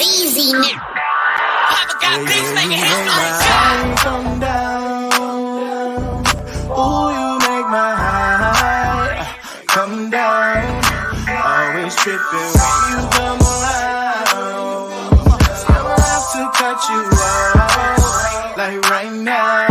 Easy now. Papa got things making headlines. Come down. Ooh, you make my high come down. Always tripping when you come around. I'ma have to cut you off, like right now.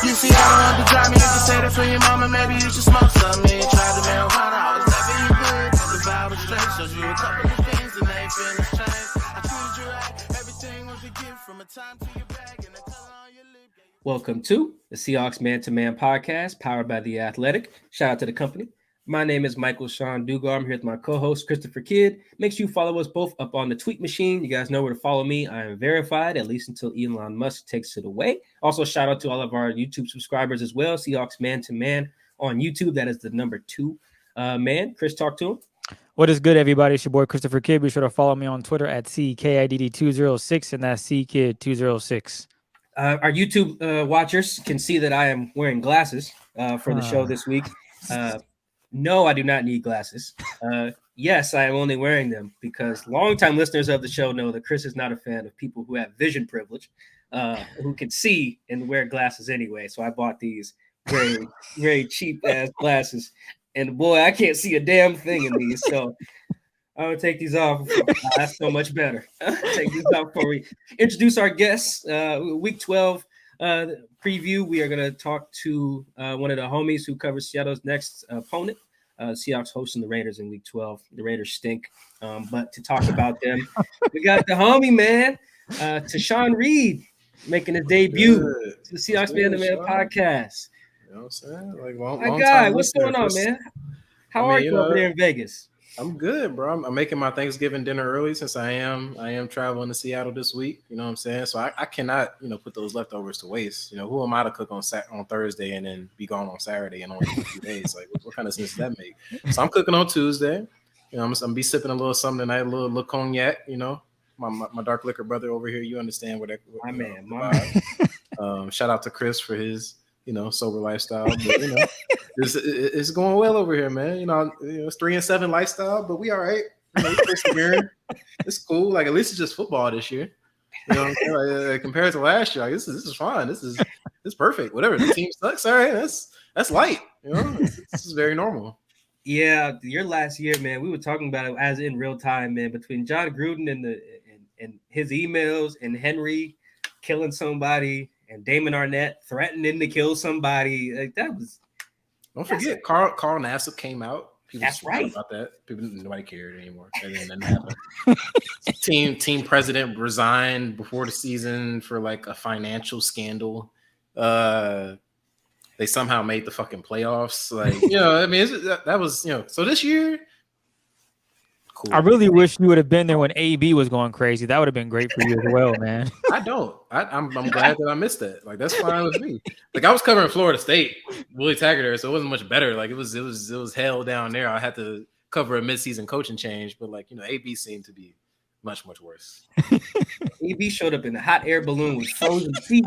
You see, I don't have to drive me. You can say that for your mama. Maybe you should smoke some. Me try the marijuana. I was never you good. The vibe was straight. Showed you a couple of things and they ain't feeling strange. I treated you right. Everything was a gift from a time to your bag and the color on your lip. Welcome to the Seahawks Man to Man podcast, powered by The Athletic. Shout out to the company. My name is Michael Sean Dugar. I'm here with my co-host, Christopher Kidd. Make sure you follow us both up on the tweet machine. You guys know where to follow me. I am verified, at least until Elon Musk takes it away. Also, shout out to all of our YouTube subscribers as well. Seahawks Man to Man on YouTube. That is the number 2 man. Chris, talk to him. What is good, everybody? It's your boy, Christopher Kidd. Be sure to follow me on Twitter at CKIDD206, and that's CKid206. Our YouTube watchers can see that I am wearing glasses for the show this week. No, I do not need glasses. Yes, I am only wearing them because longtime listeners of the show know that Chris is not a fan of people who have vision privilege, who can see and wear glasses anyway. So I bought these very, very cheap ass glasses. And boy, I can't see a damn thing in these. So I'm going to take these off. That's so much better. Take these off before we introduce our guests. Week 12 preview. We are going to talk to one of the homies who covers Seattle's next opponent. Seahawks hosting the Raiders in week 12. The Raiders stink. But to talk about them, we got the homie, man, Tashawn Reed, making his debut to the Seahawks Man to Man podcast. You know what I'm saying? Like, long My guy, time what's listener. going on, man? How are you over there in Vegas? I'm good, bro. I'm making my Thanksgiving dinner early since I am traveling to Seattle this week. You know what I'm saying? So I cannot, put those leftovers to waste. Who am I to cook on Thursday and then be gone on Saturday and only 2 days? Like, what kind of sense does that make? So I'm cooking on Tuesday. I'm gonna be sipping a little something tonight, a little cognac. My dark liquor brother over here. You understand what that? My man. Shout out to Chris for his sober lifestyle. But, it's going well over here, man. It's 3-7 lifestyle, but we all right. It's cool. Like, at least it's just football this year. Compared to last year, like, this is fine. This is perfect. Whatever, the team sucks. All right, that's light. This is very normal. Yeah, your last year, man. We were talking about it as in real time, man. Between John Gruden and his emails and Henry killing somebody and Damon Arnett threatening to kill somebody, like that was. Don't forget, Carl Nassib came out. People That's right. About that. Nobody cared anymore. Team president resigned before the season for like a financial scandal. They somehow made the fucking playoffs. Like, that was, so this year. Cool. I really wish you would have been there when AB was going crazy. That would have been great for you as well, man. I don't. I'm glad that I missed that. Like, that's fine with me. Like, I was covering Florida State, Willie Taggart there, so it wasn't much better. Like, it was hell down there. I had to cover a midseason coaching change, but AB seemed to be much, much worse. AB showed up in a hot air balloon with frozen feet.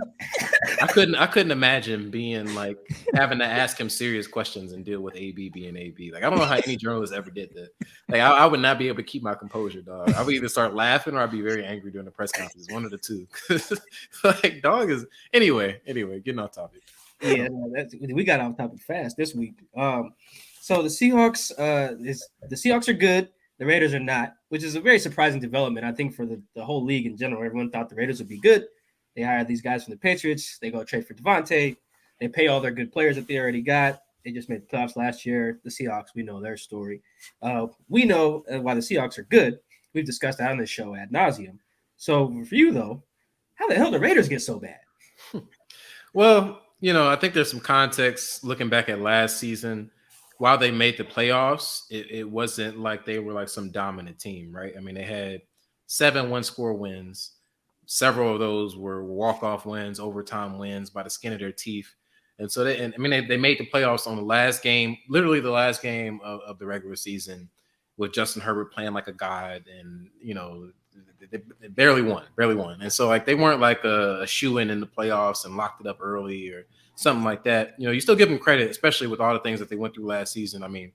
I couldn't imagine being like having to ask him serious questions and deal with AB being AB. Like, I don't know how any journalist ever did that. Like, I would not be able to keep my composure, dog. I would either start laughing or I'd be very angry during the press conference. One of the two. Like, dog is anyway, getting off topic. Yeah, we got off topic fast this week. So the Seahawks the Seahawks are good. The Raiders are not, which is a very surprising development, I think, for the whole league in general. Everyone thought the Raiders would be good. They hired these guys from the Patriots. They go trade for Devontae. They pay all their good players that they already got. They just made the playoffs last year. The Seahawks, we know their story. We know why the Seahawks are good. We've discussed that on this show ad nauseum. So for you, though, how the hell did the Raiders get so bad? Well, I think there's some context looking back at last season. While they made the playoffs, it wasn't like they were like some dominant team, right? I mean, they had 7 one-score wins. Several of those were walk-off wins, overtime wins by the skin of their teeth. And so they made the playoffs on the last game, literally the last game of the regular season, with Justin Herbert playing like a god, and they barely won. And so like they weren't like a shoe-in the playoffs and locked it up early or something like that. You still give them credit, especially with all the things that they went through last season. I mean,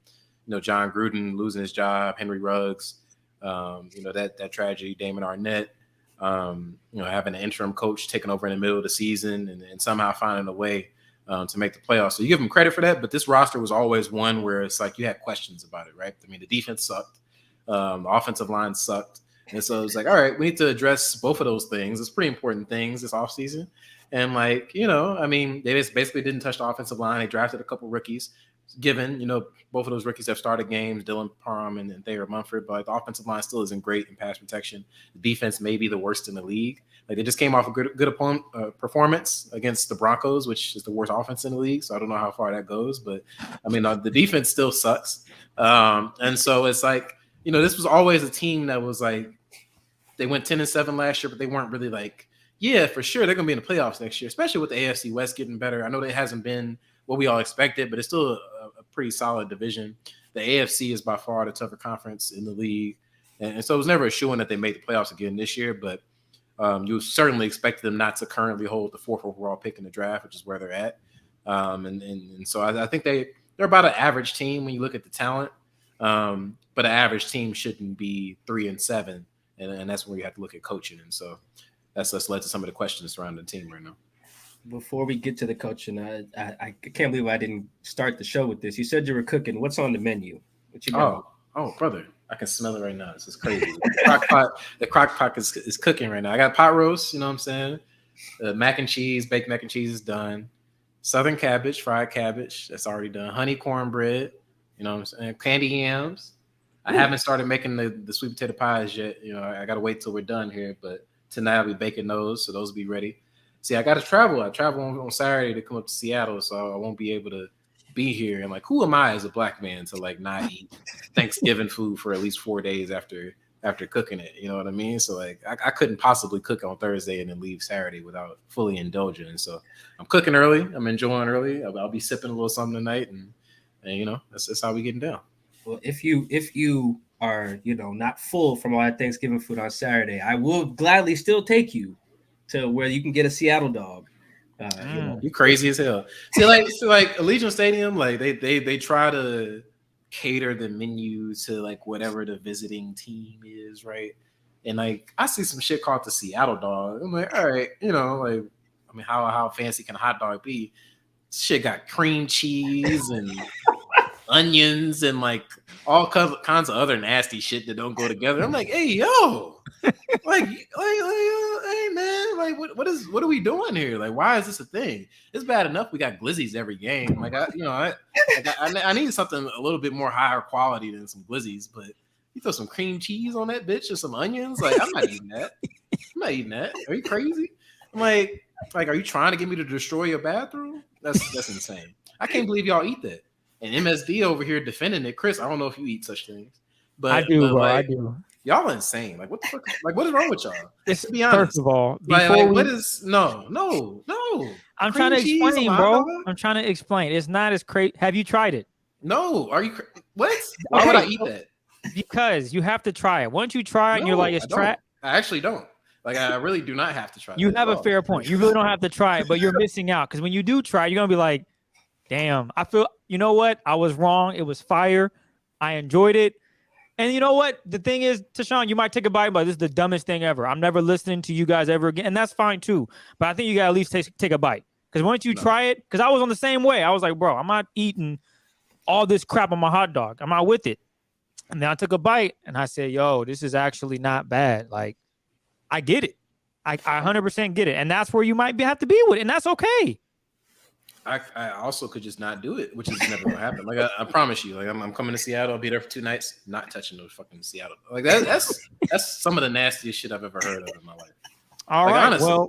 John Gruden losing his job, Henry Ruggs That tragedy, Damon Arnett, having an interim coach taking over in the middle of the season and somehow finding a way to make the playoffs. So you give them credit for that, but this roster was always one where it's like you had questions about it, right? I mean, the defense sucked. The offensive line sucked. And so it's like, all right, we need to address both of those things. It's pretty important things this offseason. And they basically didn't touch the offensive line. They drafted a couple rookies. Given, both of those rookies have started games, Dylan Parham and Thayer Munford, but the offensive line still isn't great in pass protection. The defense may be the worst in the league. Like they just came off a good opponent performance against the Broncos, which is the worst offense in the league. So I don't know how far that goes, but the defense still sucks. And so it's like, this was always a team that was like, they went 10-7 last year, but they weren't really like, yeah, for sure they're going to be in the playoffs next year, especially with the AFC West getting better. I know that hasn't been what we all expected, but it's still a pretty solid division. The AFC is by far the tougher conference in the league. And so it was never a shoo-in that they made the playoffs again this year, but you certainly expect them not to currently hold the 4th overall pick in the draft, which is where they're at. And so I think they're about an average team when you look at the talent, but an average team shouldn't be 3-7, and that's where you have to look at coaching. And so that's led to some of the questions surrounding the team right now. Before we get to the coaching, I can't believe I didn't start the show with this. You said you were cooking. What's on the menu? What you got? Oh, brother, I can smell it right now. This is crazy. The crock pot is cooking right now. I got pot roast. You know what I'm saying? Mac and cheese, baked mac and cheese is done. Southern cabbage, fried cabbage, that's already done. Honey cornbread, you know what I'm saying? Candy yams. I haven't started making the sweet potato pies yet. I got to wait till we're done here, but tonight I'll be baking those, so those will be ready. See, I got to travel. I travel on Saturday to come up to Seattle, so I won't be able to be here. And like, who am I as a black man to like not eat Thanksgiving food for at least 4 days after cooking it? You know what I mean? So like, I couldn't possibly cook on Thursday and then leave Saturday without fully indulging. And so I'm cooking early. I'm enjoying early. I'll be sipping a little something tonight, and that's how we getting down. Well, if you are not full from all that Thanksgiving food on Saturday, I will gladly still take you to where you can get a Seattle dog. You crazy as hell. See, like Allegiant Stadium, like they try to cater the menu to like whatever the visiting team is, right? And like I see some shit called the Seattle dog. I'm like, all right, how fancy can a hot dog be? Shit got cream cheese and onions and like all kinds of other nasty shit that don't go together. I'm like, hey yo, hey man, like what are we doing here? Like, why is this a thing? It's bad enough we got glizzies every game. Like I need something a little bit more higher quality than some glizzies, but you throw some cream cheese on that bitch and some onions. Like, I'm not eating that. Are you crazy? I'm like, are you trying to get me to destroy your bathroom? That's insane. I can't believe y'all eat that. And MSD over here defending it. Chris, I don't know if you eat such things, but I do, bro. I do. Y'all are insane. Like, what the fuck? Like, what is wrong with y'all? It's, to be honest, first of all, what is no? I'm trying to explain, bro. I'm trying to explain. It's not as crazy. Have you tried it? No. Are you? What? Why would I eat that? Because you have to try it. Once you try it, and you're like, it's trash. I actually don't. Like, I really do not have to try it. You have a fair point. You really don't have to try it, but you're missing out. Because when you do try it, you're going to be like, damn, I feel, you know what? I was wrong. It was fire. I enjoyed it. And you know what? The thing is, Tashawn, you might take a bite, but this is the dumbest thing ever. I'm never listening to you guys ever again. And that's fine too. But I think you got to at least take a bite. Because once you try it, because I was on the same way. I was like, bro, I'm not eating all this crap on my hot dog. I'm not with it. And then I took a bite and I said, yo, this is actually not bad. Like, I get it. I 100% get it. And that's where you might have to be with it. And that's okay. I also could just not do it, which is never gonna happen. Like I promise you, like I'm coming to Seattle. I'll be there for 2 nights, not touching those fucking Seattle. Like that's some of the nastiest shit I've ever heard of in my life. All right,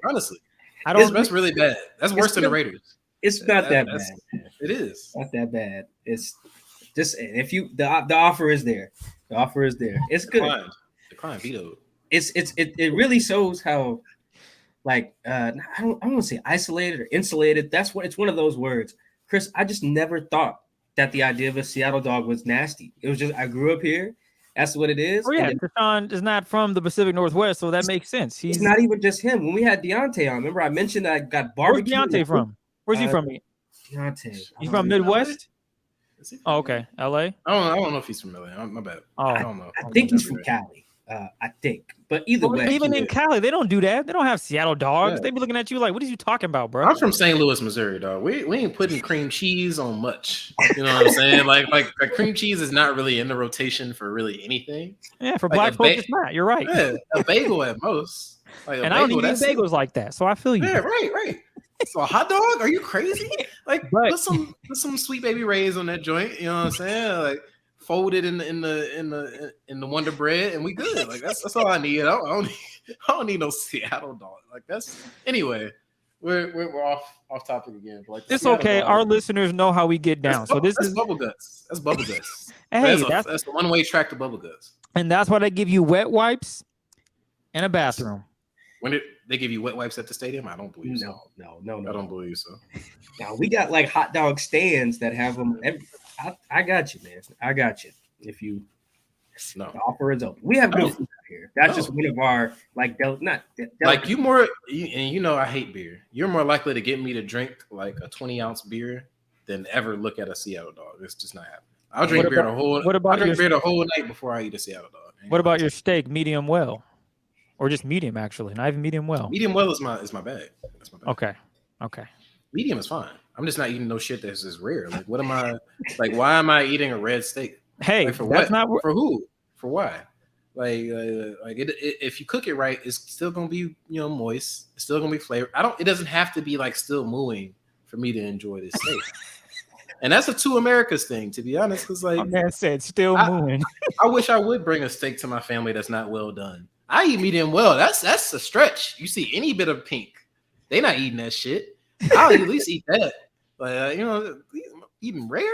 honestly, that's really bad. That's worse than the Raiders. It's not that bad. It is not that bad. It's just if you the offer is there. The offer is there. It's good. Decline vetoed. It really shows how. Like I don't want to say isolated or insulated. It's one of those words, Chris. I just never thought that the idea of a Seattle dog was nasty. It was just I grew up here. That's what it is. Oh yeah, Tashawn is not from the Pacific Northwest, so that makes sense. It's not even just him. When we had Deontay on, remember I mentioned that I got barbecue. Where's Deontay from? Where's he from? Deontay. He's from Midwest. Is he from Oh, okay, L.A. I don't know if he's from LA. My bad. Oh, I don't know. I think he's from Cali. I think, but either Well, way, even in Cali, they don't do that. They don't have Seattle dogs. Yeah. They be looking at you like, "What are you talking about, bro?" I'm from St. Louis, Missouri, dog. We ain't putting cream cheese on much. You know what I'm saying? Like cream cheese is not really in the rotation for really anything. Yeah, for Like black a folks, it's not. You're right. Yeah, a bagel at most. Like a And I don't bagel, even eat that's it. bagels like that, so I feel you. Yeah, right. So a hot dog? Are you crazy? Like But- put some sweet baby rays on that joint. You know what I'm saying? Like fold it in the Wonder Bread, and we good. Like that's all I need. I don't need no Seattle dog. Like that's anyway. We're off topic again. But like It's Seattle okay. dog, Our listeners know how we get down. So this that's is bubble guts. That's bubble guts. hey, that's the one-way track to bubble guts. and that's why they give you wet wipes and a bathroom. When they give you wet wipes at the stadium, I don't believe so. no. I don't believe so. Now we got like hot dog stands that have them. I got you, man. I got you. If you No. the offer is open, we have good No. food out here. That's No. just one of our like Like you know I hate beer. You're more likely to get me to drink like a 20-ounce beer than ever look at a Seattle dog. It's just not happening. I'll drink beer the whole night before I eat a Seattle dog. What about your steak, medium well, or just medium? Actually, not even medium well. medium well is my bag. That's my bag. Okay. Medium is fine. I'm just not eating no shit that's just rare. Like what am I like? Why am I eating a red steak? Hey, Like, for that's what? not. For who? For why? Like if you cook it right, it's still gonna be moist. It's still gonna be flavored. It doesn't have to be like still mooing for me to enjoy this steak. And that's a two Americas thing, to be honest. Because My like man said, still moving. I wish I would bring a steak to my family that's not well done. I eat medium well. That's a stretch. You see any bit of pink, they not eating that shit. I'll at least eat that. But eating rare,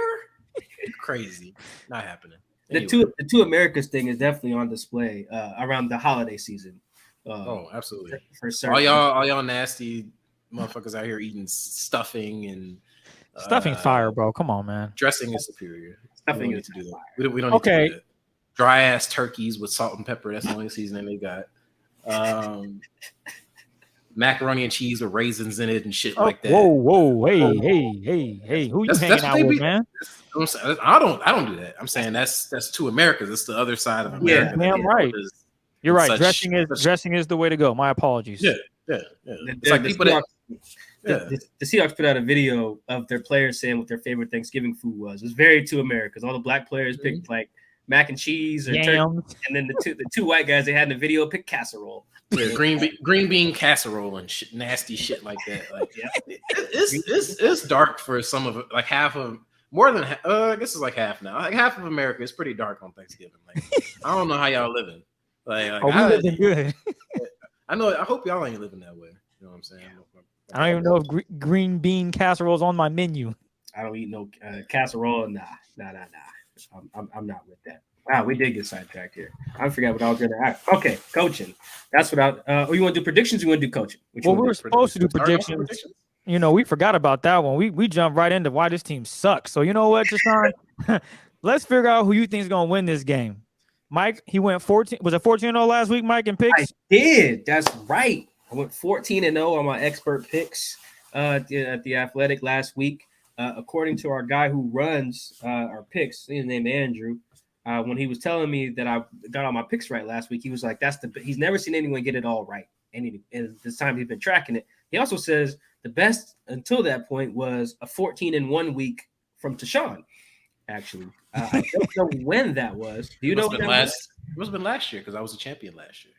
crazy, not happening. Anyway. The two Americas thing is definitely on display around the holiday season. Absolutely. For certain. All y'all nasty motherfuckers out here eating stuffing and Stuffing's fire, bro. Come on, man. dressing is superior. Stuffing we don't is need to do that. We don't need to do that. Dry ass turkeys with salt and pepper. That's the only seasoning they got. Macaroni and cheese with raisins in it and shit like that. Whoa, hey. Who you hanging out with, man? I don't do that. I'm saying that's two Americas. It's the other side of America. Yeah, damn right. You're right. Such- Dressing is the way to go. My apologies. Yeah. It's like people that. The Seahawks put out a video of their players saying what their favorite Thanksgiving food was. It was very two Americas. All the black players picked like mac and cheese or turkey, and then the two white guys they had in the video picked casserole. Yeah, green bean casserole and shit, nasty shit like that. Like, it's dark for some of it. Like half of more than I guess it's like half now. Like half of America is pretty dark on Thanksgiving. Like I don't know how y'all living. Like we living good. I know. I hope y'all ain't living that way. You know what I'm saying? I don't even know if green bean casserole is on my menu. I don't eat no casserole. Nah. I'm not with that. Wow, we did get sidetracked here. I forgot what I was going to ask. Okay, coaching. That's what you want to do predictions? Or you want to do coaching? Well, we were supposed to do predictions. We forgot about that one. We jumped right into why this team sucks. So you know what, Jashawn? Let's figure out who you think is going to win this game. Mike, he went 14. Was it 14-0 last week, Mike, in picks? I did. That's right. I went 14-0 on my expert picks at the Athletic last week. According to our guy who runs our picks, his name Andrew, when he was telling me that I got all my picks right last week, he was like, he's never seen anyone get it all right. And this time he's been tracking it. He also says the best until that point was a 14-1 week from Tashawn. Actually, I don't know when that was. Do you know when that was? It must have been last year because I was a champion last year.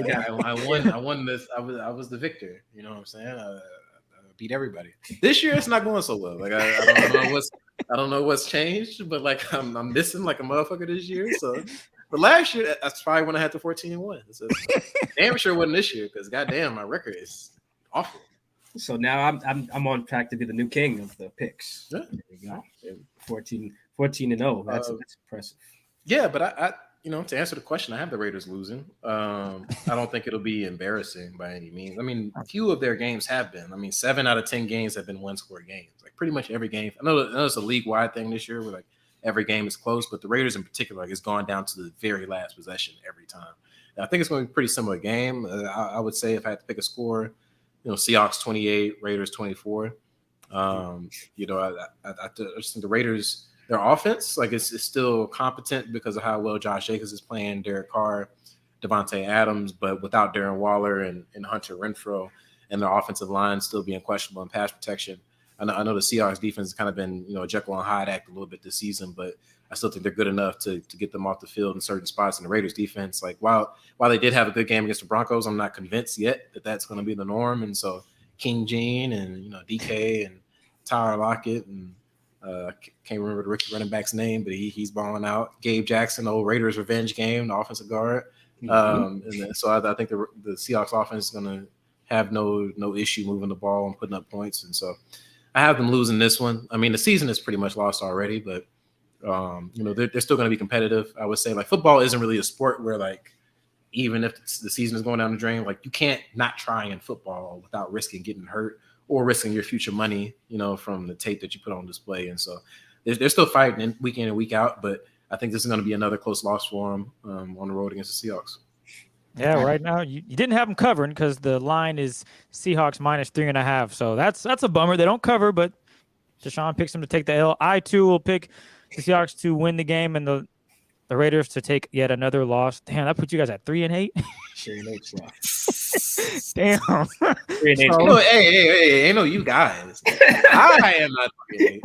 Yeah, I won this. I was the victor. You know what I'm saying? I beat everybody. This year it's not going so well. Like I don't know what's changed, but like I'm missing like a motherfucker this year. So, but last year that's probably when I had the 14-1. So damn sure wasn't this year because goddamn my record is awful. So now I'm on track to be the new king of the picks. Yeah. There we go. 14-0. That's impressive. Yeah, but I to answer the question, I have the Raiders losing. I don't think it'll be embarrassing by any means. I mean, a few of their games have been. I mean, 7 out of 10 games have been one-score games. Like pretty much every game. I know it's a league-wide thing this year where like every game is close, but the Raiders in particular, like, it's gone down to the very last possession every time. And I think it's going to be a pretty similar game. I would say if I had to pick a score, Seahawks 28, Raiders 24. I just think the Raiders their offense, like it's still competent because of how well Josh Jacobs is playing, Derek Carr, Devontae Adams, but without Darren Waller and Hunter Renfrow, and their offensive line still being questionable in pass protection. I know the Seahawks defense has kind of been, Jekyll and Hyde act a little bit this season, but I still think they're good enough to get them off the field in certain spots. In the Raiders defense, like while they did have a good game against the Broncos, I'm not convinced yet that that's going to be the norm. And so King Gene and DK and Tyler Lockett and can't remember the rookie running back's name, but he's balling out. Gabe Jackson, the old Raiders revenge game, the offensive guard. And then, so I think the Seahawks offense is going to have no issue moving the ball and putting up points. And so I have them losing this one. I mean, the season is pretty much lost already, but they're still going to be competitive. I would say like football isn't really a sport where like even if the season is going down the drain, like you can't not try in football without risking getting hurt or risking your future money, from the tape that you put on display. And so they're still fighting week in and week out, but I think this is going to be another close loss for them on the road against the Seahawks. Yeah, right now you didn't have them covering because the line is Seahawks -3.5. So that's a bummer. They don't cover, but Deshaun picks them to take the L. I too will pick the Seahawks to win the game and the Raiders to take yet another loss. Damn, that puts you guys at 3-8. 3-8 Damn. 3-8. So, hey, ain't no you guys. I am not 3-8.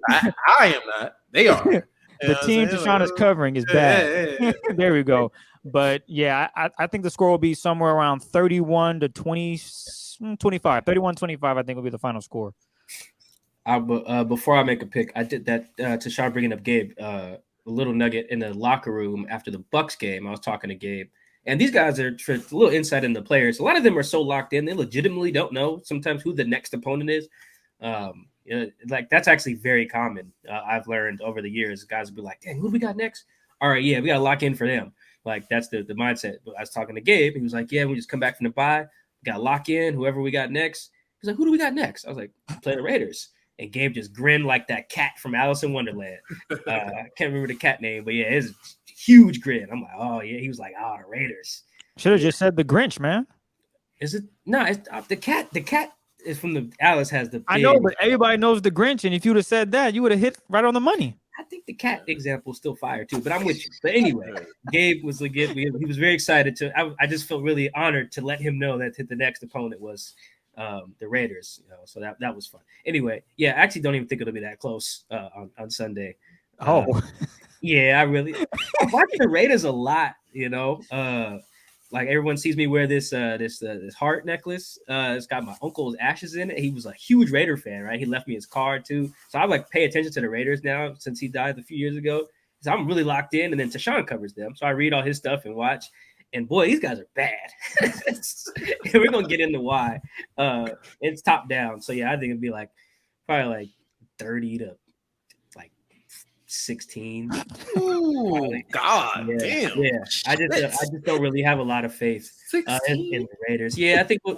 I am not. They are. The team Deshaun is covering is bad. Yeah. There we go. But yeah, I think the score will be somewhere around 31 to 25. 31-25, I think will be the final score. Before I make a pick, I did that to Sean bringing up Gabe, a little nugget in the locker room after the Bucks game. I was talking to Gabe, and these guys are a little insight in the players. A lot of them are so locked in, they legitimately don't know sometimes who the next opponent is. Like that's actually very common. I've learned over the years, guys will be like, dang, who do we got next? All right, yeah, we got to lock in for them. Like that's the mindset. But I was talking to Gabe. He was like, yeah, we just come back from the bye. We got to lock in whoever we got next. He's like, who do we got next? I was like, play the Raiders. And Gabe just grinned like that cat from Alice in Wonderland. I can't remember the cat name, but yeah, it's a huge grin. I'm like, oh yeah. He was like, oh, the Raiders. Should have just said the Grinch, man. Is it? No, it's the cat. The cat is from the Alice has the. I know, but everybody knows the Grinch, and if you'd have said that, you would have hit right on the money. I think the cat example is still fire too, but I'm with you. But anyway, Gabe was legit. He was very excited to. I just felt really honored to let him know that the next opponent was the Raiders. So that was fun. Anyway, yeah, I actually don't even think it'll be that close on Sunday. Yeah, I watch the Raiders a lot. Like everyone sees me wear this heart necklace. It's got my uncle's ashes in it. He was a huge Raider fan, right? He left me his card too. So I pay attention to the Raiders now since he died a few years ago. So I'm really locked in. And then Tashawn covers them. So I read all his stuff and watch. And boy, these guys are bad. We're gonna get into why. It's top down. So yeah, I think it'd be probably 30 to 16. Oh God, yeah, damn. Yeah, I just don't really have a lot of faith in the Raiders. Yeah, I think we'll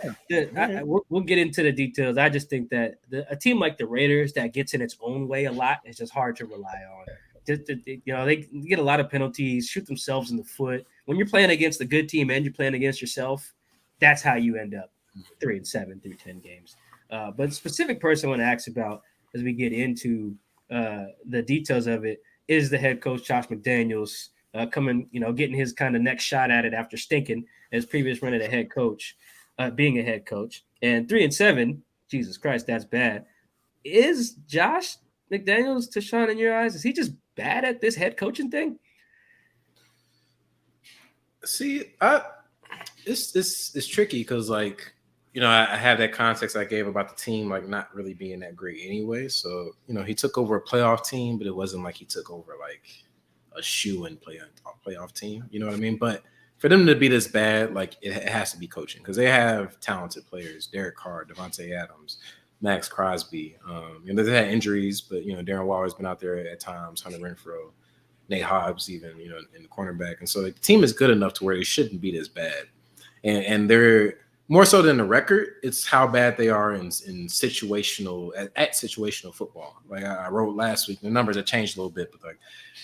get into the details. I just think that a team like the Raiders that gets in its own way a lot is just hard to rely on. They get a lot of penalties, shoot themselves in the foot. When you're playing against a good team and you're playing against yourself, that's how you end up 3-7 through 10 games. But the specific person I want to ask about as we get into the details of it is the head coach Josh McDaniels coming, getting his kind of next shot at it after stinking his previous run at a head coach, being a head coach. And 3-7, Jesus Christ, that's bad. Is Josh McDaniels, Tashawn, in your eyes, is he just bad at this head coaching thing? See, it's tricky because I have that context I gave about the team not really being that great anyway. So, he took over a playoff team, but it wasn't like he took over a shoe-in playoff team. You know what I mean? But for them to be this bad, it has to be coaching because they have talented players: Derek Carr, Devontae Adams, Max Crosby. They've had injuries, but Darren Waller's been out there at times. Hunter Renfrow, Nate Hobbs, even in the cornerback, and so the team is good enough to where they shouldn't be this bad, and they're. More so than the record, it's how bad they are in situational football. I wrote last week, the numbers have changed a little bit, but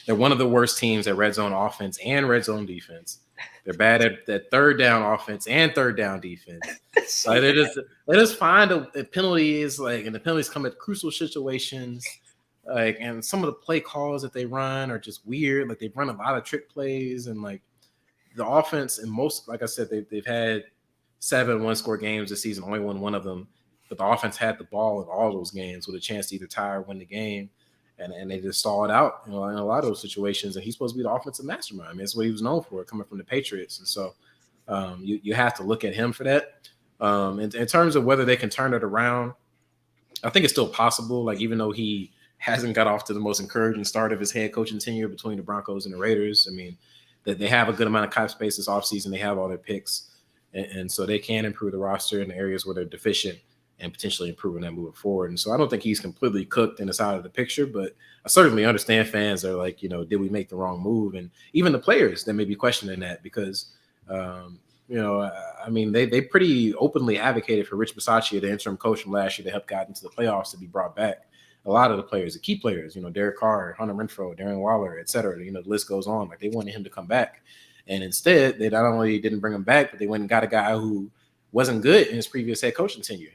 they're one of the worst teams at red zone offense and red zone defense. They're bad at third down offense and third down defense. They just find the penalties and the penalties come at crucial situations. Like, and some of the play calls that they run are just weird. Like, they've run a lot of trick plays, and like the offense, and most, like I said, they've had 7 one-score games this season, only won one of them. But the offense had the ball in all those games with a chance to either tie or win the game. And they just stalled out, in a lot of those situations. And he's supposed to be the offensive mastermind. I mean, that's what he was known for, coming from the Patriots. And so you have to look at him for that. In terms of whether they can turn it around, I think it's still possible. Like, even though he hasn't got off to the most encouraging start of his head coaching tenure between the Broncos and the Raiders, I mean, that they have a good amount of cap space this offseason. They have all their picks. And so they can improve the roster in the areas where they're deficient and potentially improving that moving forward. And so I don't think he's completely cooked and it's out of the picture, but I certainly understand fans are like, did we make the wrong move? And even the players that may be questioning that because, I mean, they pretty openly advocated for Rich Bisaccia, the interim coach from last year, to help guide into the playoffs, to be brought back. A lot of the players, the key players, Derek Carr, Hunter Renfrow, Darren Waller, et cetera, the list goes on. Like, they wanted him to come back. And instead, they not only didn't bring him back, but they went and got a guy who wasn't good in his previous head coaching tenure.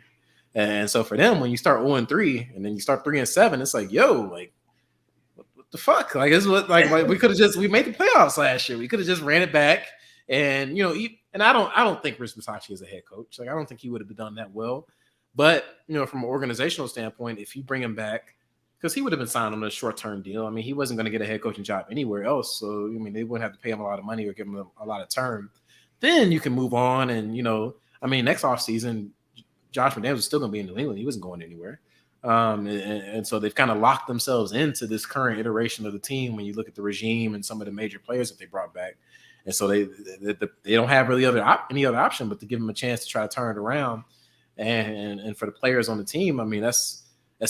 And so for them, when you start 0-3 and then you start 3-7, it's like, yo, like, what the fuck? Like, this is what, like we could have we made the playoffs last year. We could have just ran it back. And, and I don't think Rich Bisaccia is a head coach. Like, I don't think he would have done that well. But, from an organizational standpoint, if you bring him back, because he would have been signed on a short-term deal. I mean, he wasn't going to get a head coaching job anywhere else. So, I mean, they wouldn't have to pay him a lot of money or give him a lot of term. Then you can move on. And, next offseason, Josh McDaniels was still going to be in New England. He wasn't going anywhere. And so they've kind of locked themselves into this current iteration of the team when you look at the regime and some of the major players that they brought back. And so they don't have really any other option but to give them a chance to try to turn it around. And for the players on the team, I mean, that's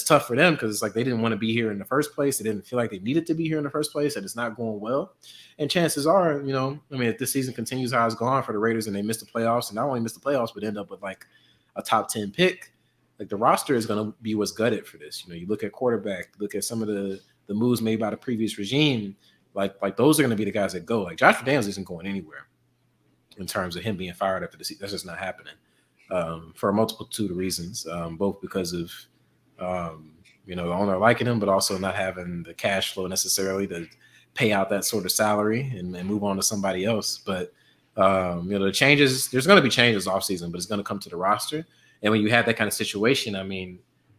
tough for them because it's like they didn't want to be here in the first place. They didn't feel like they needed to be here in the first place, and it's not going well. And chances are, if this season continues how it's gone for the Raiders and they miss the playoffs, and not only miss the playoffs, but end up with like a top 10 pick, like the roster is going to be what's gutted for this. You look at quarterback, look at some of the moves made by the previous regime, like those are going to be the guys that go. Like Josh McDaniels isn't going anywhere in terms of him being fired after the season. That's just not happening for a multitude of reasons, both because of the owner liking him, but also not having the cash flow necessarily to pay out that sort of salary and move on to somebody else. But the changes, there's going to be changes off season, but it's going to come to the roster. And when you have that kind of situation, I mean,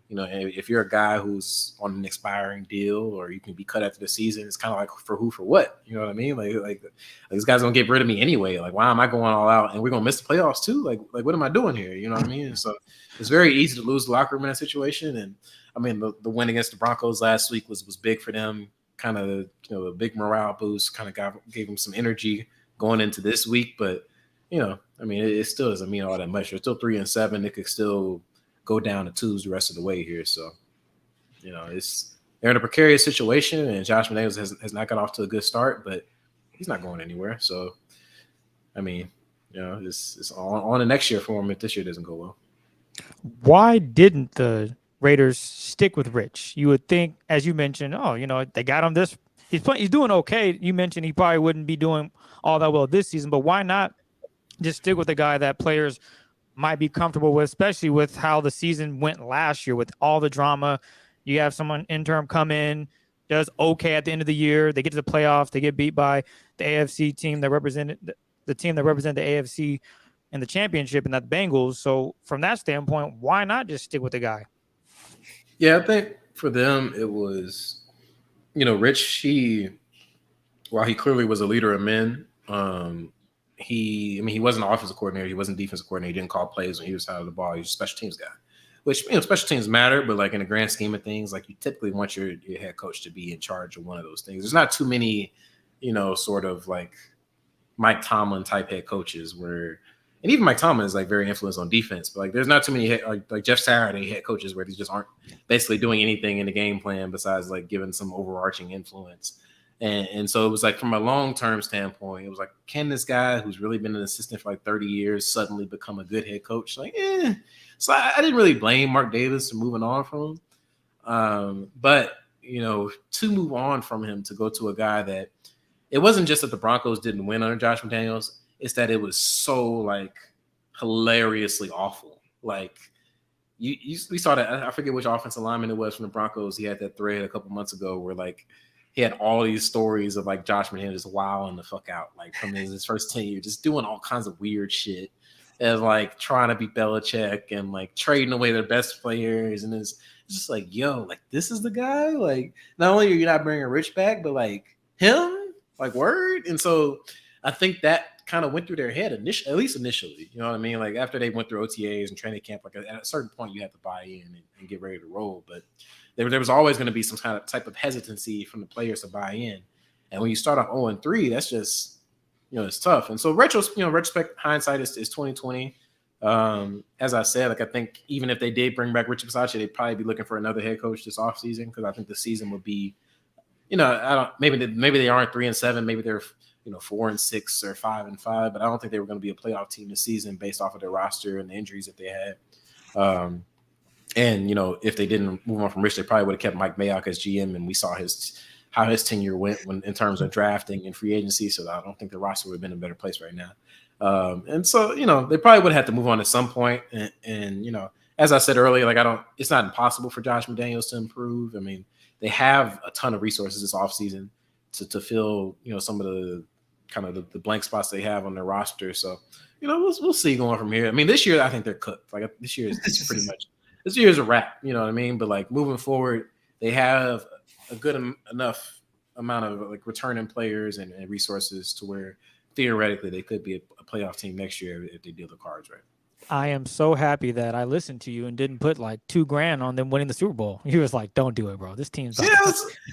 if you're a guy who's on an expiring deal or you can be cut after the season, it's kind of like for who, for what, you know what I mean? Like these guys don't get rid of me anyway. Like, why am I going all out and we're going to miss the playoffs too? Like what am I doing here? You know what I mean? And so it's very easy to lose the locker room in that situation. And I mean, the win against the Broncos last week was big for them. Kind of, a big morale boost, kind of gave them some energy going into this week. But, I mean, it still doesn't mean all that much. They're still 3-7. It could still go down to 2s the rest of the way here. So, they're in a precarious situation, and Josh McDaniels has not got off to a good start, but he's not going anywhere. So, I mean, it's on the next year for him if this year doesn't go well. Why didn't the Raiders stick with Rich? You would think, as you mentioned, they got him this. He's doing okay. You mentioned he probably wouldn't be doing all that well this season, but why not just stick with a guy that players might be comfortable with, especially with how the season went last year with all the drama. You have someone interim come in, does okay at the end of the year. They get to the playoffs. They get beat by the AFC team that represented the AFC in the championship, and that Bengals. So from that standpoint, why not just stick with the guy? Yeah, I think for them it was, Rich, while he clearly was a leader of men, he wasn't an offensive coordinator. He wasn't defensive coordinator. He didn't call plays when he was out of the ball. He was a special teams guy, which, special teams matter, but like in the grand scheme of things, like you typically want your head coach to be in charge of one of those things. There's not too many, sort of like Mike Tomlin type head coaches where, and even Mike Tomlin is like very influenced on defense, but like there's not too many like Jeff Saturday head coaches where they just aren't basically doing anything in the game plan besides like giving some overarching influence. And so it was like from a long-term standpoint, it was like, can this guy who's really been an assistant for like 30 years suddenly become a good head coach? Like, So I didn't really blame Mark Davis for moving on from him. But, to move on from him to go to a guy that it wasn't just that the Broncos didn't win under Josh McDaniels. It's that it was so like hilariously awful. Like we saw that. I forget which offensive lineman it was from the Broncos. He had that thread a couple months ago where like he had all these stories of like Josh McDaniels just wilding the fuck out, like from his first 10 years, just doing all kinds of weird shit and like trying to be Belichick and like trading away their best players. And it's just like, yo, like this is the guy. Like not only are you not bringing Rich back, but like him, like word. And so I think that kind of went through their head initially, at least initially. You know what I mean? Like after they went through OTAs and training camp, like at a certain point you have to buy in and get ready to roll. But there was always going to be some kind of type of hesitancy from the players to buy in. And when you start off 0-3, that's just, it's tough. And so retrospect hindsight is 2020. As I said, like I think even if they did bring back Richard Bisaccia, they'd probably be looking for another head coach this offseason because I think the season would be, maybe they aren't 3-7, maybe they're 4-6 or 5-5, but I don't think they were going to be a playoff team this season based off of their roster and the injuries that they had. And if they didn't move on from Rich, they probably would have kept Mike Mayock as GM, and we saw how his tenure went in terms of drafting and free agency. So I don't think the roster would have been in a better place right now. And so they probably would have had to move on at some point. And as I said earlier, like it's not impossible for Josh McDaniels to improve. I mean, they have a ton of resources this offseason to fill some of the kind of the blank spots they have on their roster. So we'll see going from here. I mean, this year I think they're cooked. Like this year is pretty much. This year is a wrap, you know what I mean? But like moving forward, they have a good enough amount of like returning players and resources to where theoretically they could be a playoff team next year if they deal the cards right. I am so happy that I listened to you and didn't put like $2,000 on them winning the Super Bowl. He was like, "Don't do it, bro. This team's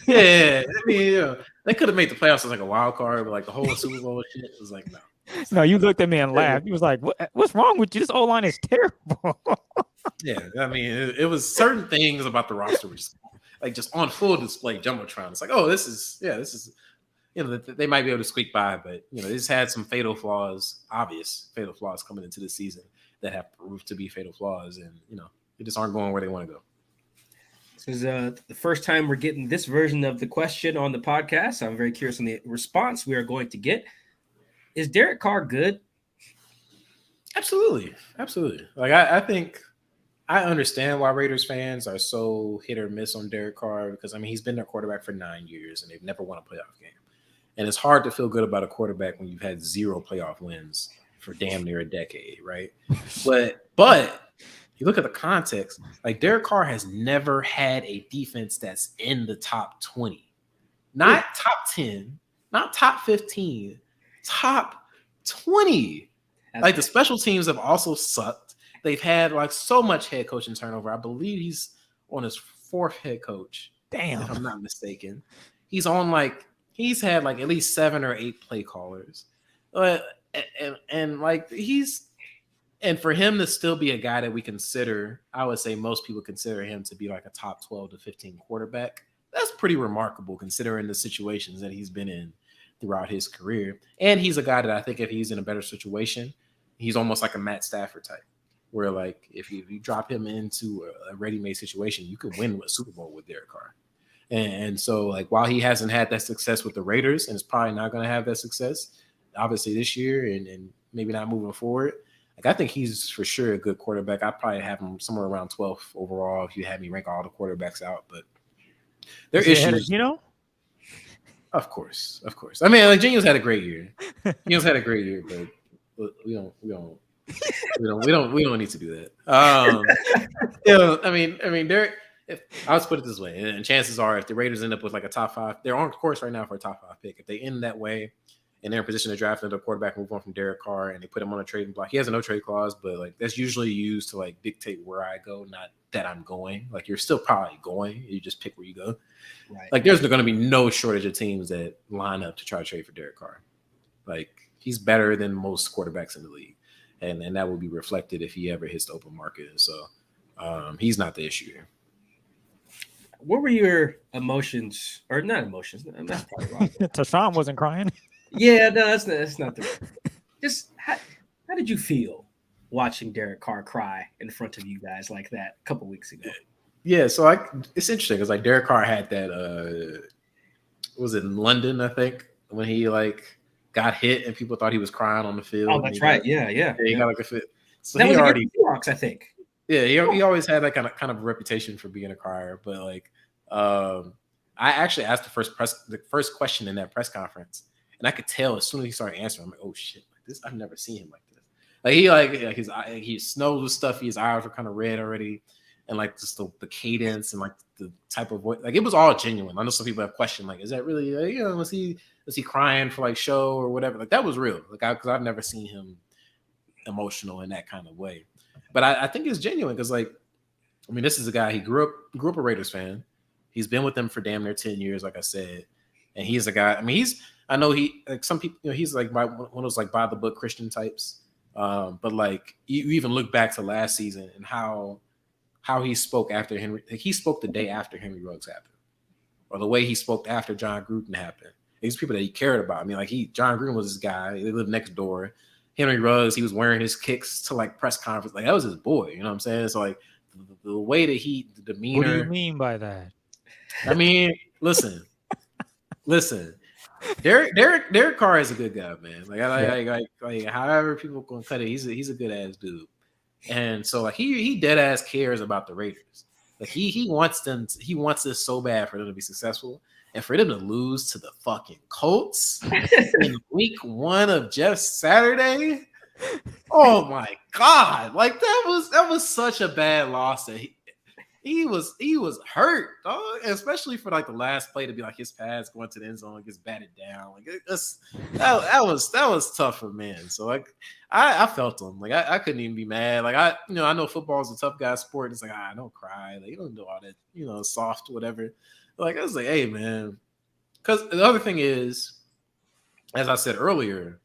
yeah. I mean, they could have made the playoffs as like a wild card, but like the whole Super Bowl shit was like no. No, you looked at me and laughed. He was like, "What's wrong with you? This O-line is terrible." Yeah, I mean, it was certain things about the roster which like just on full display jumbotron. It's like, oh, this is they might be able to squeak by, but they just had some obvious fatal flaws coming into the season that have proved to be fatal flaws, and they just aren't going where they want to go. This is the first time we're getting this version of the question on the podcast. I'm very curious on the response we are going to get. Is Derek Carr good? Absolutely. Like I think I understand why Raiders fans are so hit or miss on Derek Carr because I mean he's been their quarterback for 9 years and they've never won a playoff game. And it's hard to feel good about a quarterback when you've had 0 playoff wins for damn near a decade, right? But you look at the context, like Derek Carr has never had a defense that's in the top 20. Not top 10, not top 15, top 20. Like the special teams have also sucked. They've had like so much head coaching turnover. I believe he's on his 4th head coach. Damn. If I'm not mistaken. He's had like at least 7 or 8 play callers. And for him to still be a guy that we consider, I would say most people consider him to be like a top 12 to 15 quarterback. That's pretty remarkable considering the situations that he's been in throughout his career. And he's a guy that I think if he's in a better situation, he's almost like a Matt Stafford type, where like if you drop him into a ready-made situation, you could win a Super Bowl with Derek Carr. And so like while he hasn't had that success with the Raiders and is probably not going to have that success, obviously this year and maybe not moving forward, like I think he's for sure a good quarterback. I'd probably have him somewhere around 12th overall if you had me rank all the quarterbacks out. But there are issues, Of course. I mean, like Genius had a great year. But we don't need to do that. I mean, Derek. I'll just put it this way, and chances are, if the Raiders end up with like a top 5, they're on course right now for a top 5 pick. If they end that way, and they're in position to draft another quarterback, move on from Derek Carr, and they put him on a trading block, he has a no trade clause, but like that's usually used to like dictate where I go, not that I'm going. Like you're still probably going, you just pick where you go. Right. Like there's going to be no shortage of teams that line up to try to trade for Derek Carr. Like he's better than most quarterbacks in the league, and that will be reflected if he ever hits the open market. And so he's not the issue here. What were your emotions, or not emotions? I'm not probably wrong. Tashawn wasn't crying. Yeah, no, that's not the. Just how did you feel watching Derek Carr cry in front of you guys like that a couple weeks ago? Yeah, so it's interesting because like Derek Carr had that. Was it in London? I think when he like got hit and people thought he was crying on the field. Oh, that's right. Yeah. He got like a fit. So that he was already the Seahawks, I think. Yeah, he always had that kind of reputation for being a crier. But like, I actually asked the first question in that press conference, and I could tell as soon as he started answering, I'm like, oh shit, like this, I've never seen him like this. Like his nose was stuffy, his eyes were kind of red already, and like just the cadence and like the type of voice, like it was all genuine. I know some people have questioned, like, is that really, was he crying for like show or whatever? Like that was real, like because I've never seen him emotional in that kind of way. But I think it's genuine because, like, I mean, this is a guy, he grew up a Raiders fan. He's been with them for damn near 10 years, like I said. And he's a guy, I mean, I know he, like some people, he's like one of those like by the book Christian types. But like, you even look back to last season and how he spoke after Henry, like he spoke the day after Henry Ruggs happened, or the way he spoke after John Gruden happened. These people that he cared about. I mean, like John Gruden was this guy, they lived next door. Henry Ruggs, he was wearing his kicks to like press conference. Like that was his boy, you know what I'm saying? So like the way that the demeanor. What do you mean by that? I mean, listen. Derek Carr is a good guy, man. Like however people gonna cut it, he's a good ass dude. And so like he dead ass cares about the Raiders. Like he wants this so bad for them to be successful. And for them to lose to the fucking Colts in week 1 of Jeff Saturday, oh my God! Like that was such a bad loss that he was hurt, dog. Especially for like the last play to be like his pass going to the end zone gets batted down. Like that was tough for men. So like I felt him. Like I couldn't even be mad. Like I know football is a tough guy sport. It's like don't cry. Like you don't do all that soft whatever. Like I was like, hey man, because the other thing is, as I said earlier,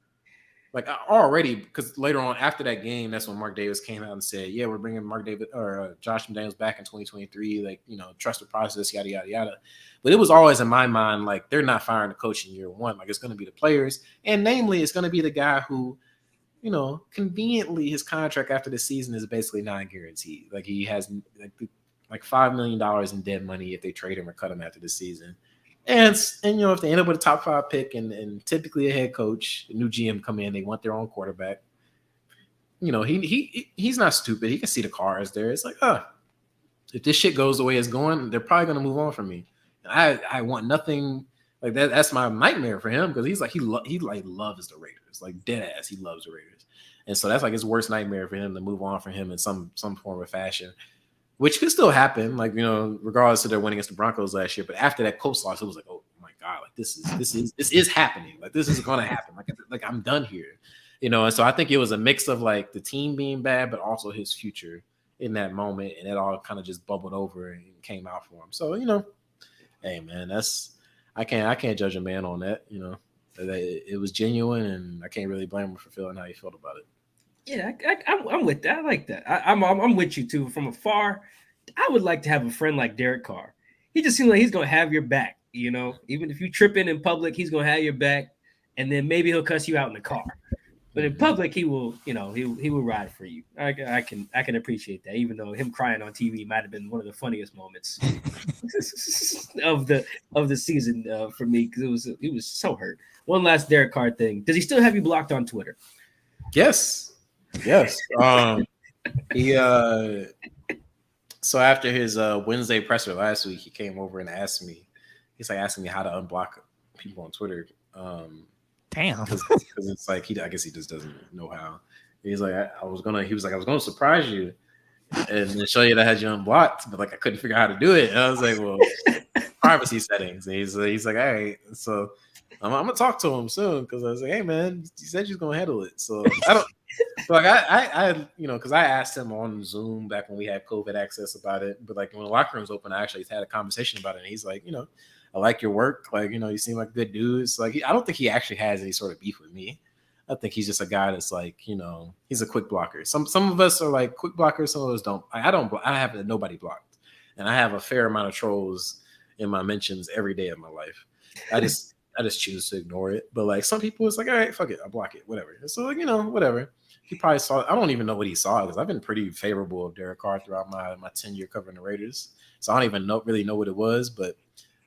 like I already, because later on after that game, that's when Mark Davis came out and said, yeah, we're bringing Josh McDaniels back in 2023, like trust the process, yada yada yada. But it was always in my mind like they're not firing the coach in year 1. Like it's going to be the players, and namely, it's going to be the guy who, conveniently his contract after the season is basically non-guaranteed. Like he has like $5 million in dead money if they trade him or cut him after the season. And if they end up with a top 5 pick and typically a head coach, a new GM come in, they want their own quarterback. He's not stupid. He can see the cards there. It's like, if this shit goes the way it's going, they're probably going to move on from me. And I want nothing like that. That's my nightmare for him because he's like he loves the Raiders, like dead ass. He loves the Raiders, and so that's like his worst nightmare for him to move on from him in some form of fashion. Which could still happen, like regardless of their winning against the Broncos last year. But after that Colts loss, it was like, oh my God, like this is happening. Like this is going to happen. Like I'm done here, And so I think it was a mix of like the team being bad, but also his future in that moment, and it all kind of just bubbled over and came out for him. So hey man, I can't judge a man on that. It was genuine, and I can't really blame him for feeling how he felt about it. Yeah, I'm with that. I like that. I'm with you too. From afar, I would like to have a friend like Derek Carr. He just seems like he's gonna have your back. Even if you trip in public, he's gonna have your back, and then maybe he'll cuss you out in the car. But in public, he will, he will ride for you. I can appreciate that, even though him crying on TV might have been one of the funniest moments of the season for me because he was so hurt. One last Derek Carr thing. Does he still have you blocked on Twitter? Yes. He so after his Wednesday presser last week, he came over and asked me. He's like asking me how to unblock people on Twitter. Damn, because it's like I guess he just doesn't know how. He's like I was gonna surprise you and show you that I had you unblocked, but like I couldn't figure out how to do it. And I was like, well, privacy settings. And he's like, all right, so I'm gonna talk to him soon because I was like, hey man, you said you're gonna handle it, so I don't. But like I because I asked him on Zoom back when we had COVID access about it. But like when the locker room's open, I actually had a conversation about it. And he's like, I like your work. Like, you seem like a good dude. So like, I don't think he actually has any sort of beef with me. I think he's just a guy that's like, he's a quick blocker. Some of us are like quick blockers. Some of us don't. I have nobody blocked, and I have a fair amount of trolls in my mentions every day of my life. I just choose to ignore it. But like some people, it's like, all right, fuck it, I'll block it, whatever. So like, whatever. He probably saw. I don't even know what he saw because I've been pretty favorable of Derek Carr throughout my tenure covering the Raiders. So I don't even really know what it was, but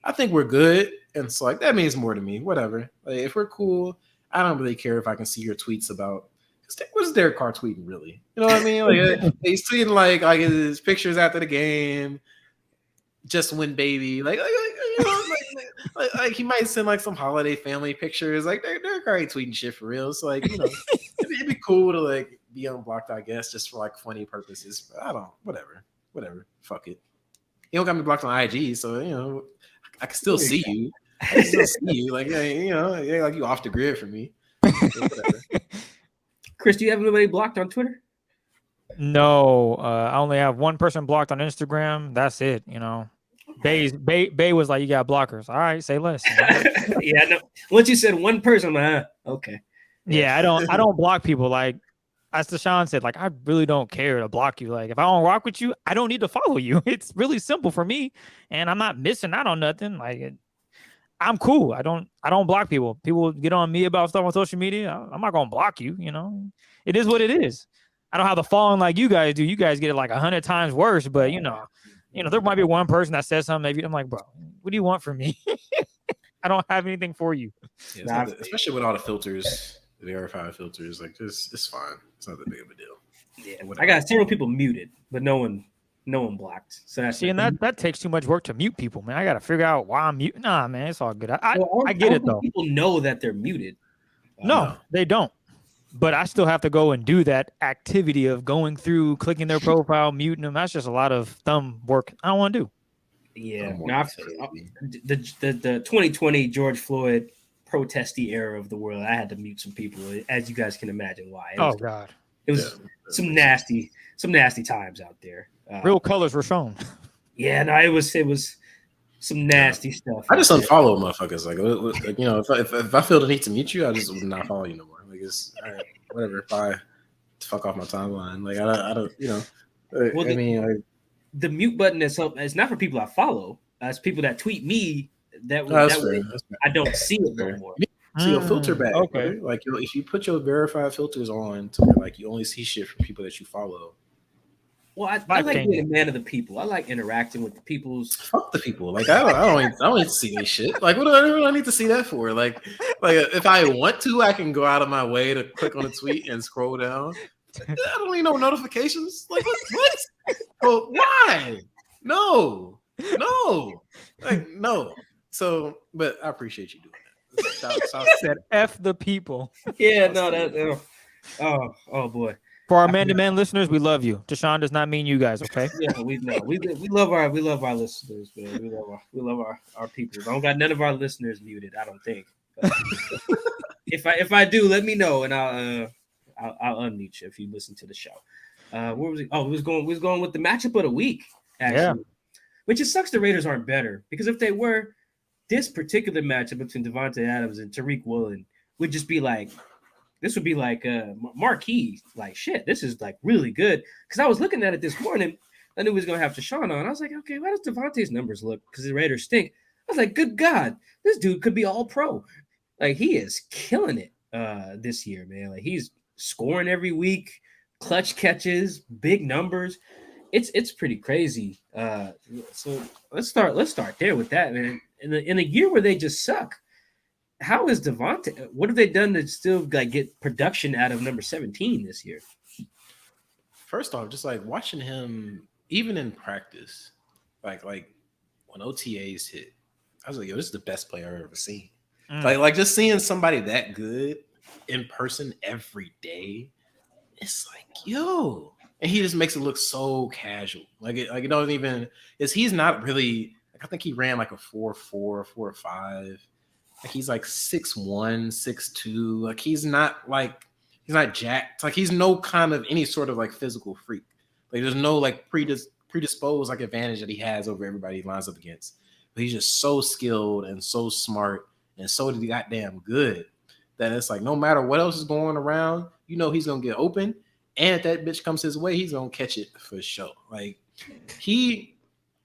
I think we're good. And so like that means more to me. Whatever. Like if we're cool, I don't really care if I can see your tweets about. what's Derek Carr tweeting really? You know what I mean? Like he's tweeting like his pictures after the game, just win baby, you know, like he might send like some holiday family pictures. Like Derek Carr ain't tweeting shit for real. So like, you know, it'd be cool to like be unblocked, I guess, just for like funny purposes. But I don't, whatever, fuck it. You don't got me blocked on IG, so you know, I can still see you. I can still see you. Like, you know, yeah, like you off the grid for me. Whatever. Chris, do you have anybody blocked on Twitter? No, I only have one person blocked on Instagram. That's it. You know, Bay was like, "You got blockers." All right, say less. Yeah, no. Once you said one person, I'm like, okay. Yeah, I don't block people. Like as Deshaun said, like I really don't care to block you. Like if I don't rock with you, I don't need to follow you. It's really simple for me, and I'm not missing out on nothing. Like I'm cool. I don't block people. People get on me about stuff on social media. I'm not gonna block you. You know, it is what it is. I don't have the following like you guys do. You guys get it like 100 times worse. But you know, there might be one person that says something. Maybe I'm like, bro, what do you want from me? I don't have anything for you. Yeah, especially with all the filters, the verified filters. Like it's fine. It's not that big of a deal. Yeah, I got several people muted, but no one blocked. So that's and that takes too much work to mute people, man. I got to figure out why I'm mute. Nah, man, it's all good. I get it though. People know that they're muted. No, they don't. But I still have to go and do that activity of going through, clicking their profile, muting them. That's just a lot of thumb work I don't want to do. Yeah, the 2020 George Floyd protesty era of the world, I had to mute some people, as you guys can imagine why. God, it was some nasty times out there. Real colors were shown. Yeah, no, it was some nasty stuff. I just unfollow motherfuckers. Like you know, if I feel the need to mute you, I just would not follow you no more. Like it's all right, whatever. Bye. Fuck off my timeline. Like I don't, you know. Well, the mute button is it's not for people I follow. It's people that tweet me that way I don't see it no more. So you'll filter back. Okay. Right? Like if you put your verified filters on to where like you only see shit from people that you follow. Well, I like being a man of the people. I like interacting with the people's. Fuck the people. Like I don't need to see this shit. Like what do I need to see that for? Like if I want to, I can go out of my way to click on a tweet and scroll down. I don't need no notifications. Like what? Well, why? No. Like no. So, but I appreciate you doing that. Said F the people. Yeah, no, that. Oh boy. For our man-to-man listeners, we love you. Deshaun does not mean you guys, okay? Yeah, we love our listeners, man. We love our people. I don't got none of our listeners muted, I don't think. If I do, let me know and I'll unmute you if you listen to the show. Where was it? Oh, we was going with the matchup of the week, actually. Yeah. Which it sucks the Raiders aren't better, because if they were, this particular matchup between Devontae Adams and Tariq Woolen would just be like. This would be like marquee, like shit. This is like really good. Because I was looking at it this morning. I knew we was gonna have Deshaun on. I was like, okay, why does Devontae's numbers look? Because the Raiders stink. I was like, good God, this dude could be all pro. Like he is killing it this year, man. Like he's scoring every week, clutch catches, big numbers. It's pretty crazy. So let's start there with that, man. In a year where they just suck. How is Devontae? What have they done to still like get production out of number 17 this year? First off, just like watching him, even in practice, like when OTAs hit, I was like, yo, this is the best player I've ever seen. Like just seeing somebody that good in person every day, it's like, yo, and he just makes it look so casual. Like it don't even. He's not really. Like I think he ran like a 4.4, 4.5. Like he's like 6'1", 6'2". Like he's not jacked. Like he's no kind of any sort of like physical freak. Like there's no like predisposed like advantage that he has over everybody he lines up against. But he's just so skilled and so smart and so goddamn good that it's like no matter what else is going around, you know he's gonna get open. And if that bitch comes his way, he's gonna catch it for sure. Like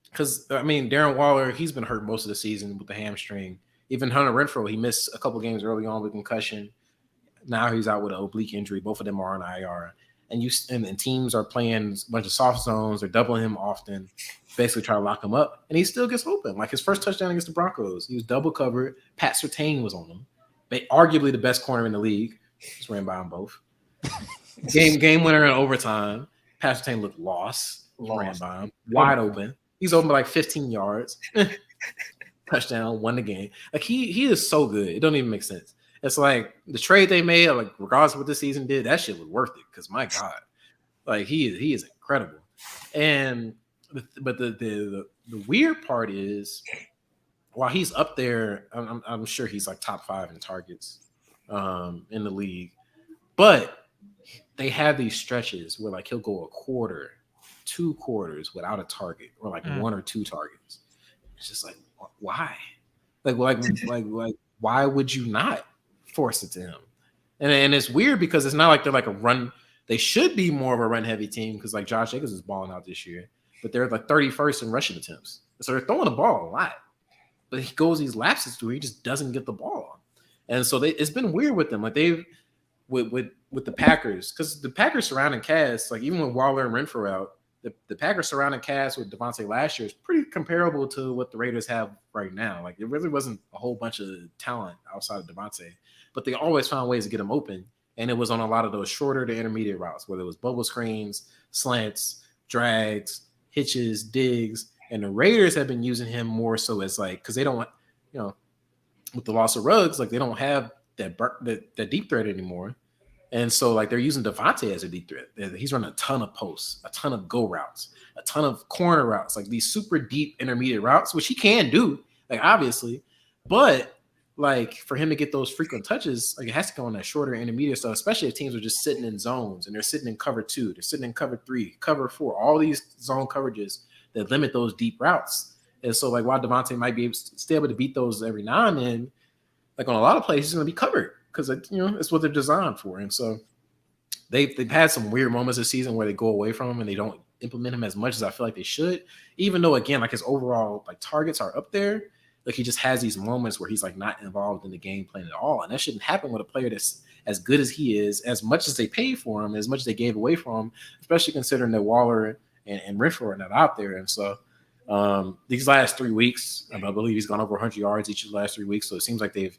because I mean Darren Waller, he's been hurt most of the season with the hamstring. Even Hunter Renfrow, he missed a couple games early on with concussion. Now he's out with an oblique injury. Both of them are on IR. And teams are playing a bunch of soft zones. They're doubling him often, basically trying to lock him up. And he still gets open. Like his first touchdown against the Broncos, he was double covered. Pat Surtain was on him. Arguably the best corner in the league. Just ran by them both. Game winner in overtime. Patrick Surtain looked lost. Ran by him, wide open. He's open by like 15 yards. Touchdown, won the game. Like he is so good. It don't even make sense. It's like the trade they made, like regardless of what the season did, that shit was worth it. Because my God, like he is incredible. And but the weird part is, while he's up there, I'm sure he's like top 5 in targets in the league. But they have these stretches where like he'll go a quarter, 2 quarters without a target, or like 1 or 2 targets. It's just like, why? Like why would you not force it to him? And it's weird because it's not like they're like a run. They should be more of a run heavy team because like Josh Jacobs is balling out this year, but they're like 31st in rushing attempts. So they're throwing the ball a lot, but he goes these lapses where he just doesn't get the ball. And so it's been weird with them. Like they've with the Packers, because the Packers surrounding cast, like even with Waller and Renfrow out, the Packers surrounding cast with Devontae last year is pretty comparable to what the Raiders have right now. Like it really wasn't a whole bunch of talent outside of Devontae, but they always found ways to get him open. And it was on a lot of those shorter to intermediate routes, whether it was bubble screens, slants, drags, hitches, digs. And the Raiders have been using him more so as like, because they don't want, with the loss of Ruggs, like they don't have that deep threat anymore. And so like they're using Devontae as a deep threat. He's running a ton of posts, a ton of go routes, a ton of corner routes, like these super deep intermediate routes, which he can do, like obviously. But like for him to get those frequent touches, like it has to go on that shorter intermediate stuff, especially if teams are just sitting in zones and they're sitting in cover 2, they're sitting in cover 3, cover 4, all these zone coverages that limit those deep routes. And so like while Devontae might be still able to beat those every now and then, like on a lot of plays, he's going to be covered because it's what they're designed for. And so they've had some weird moments this season where they go away from him and they don't implement him as much as I feel like they should, even though again, like his overall like targets are up there. Like he just has these moments where he's like not involved in the game plan at all. And that shouldn't happen with a player that's as good as he is, as much as they paid for him, as much as they gave away for him, especially considering that Waller and Renfrow are not out there. And so these last 3 weeks, I believe he's gone over 100 yards each of the last 3 weeks. So it seems like they've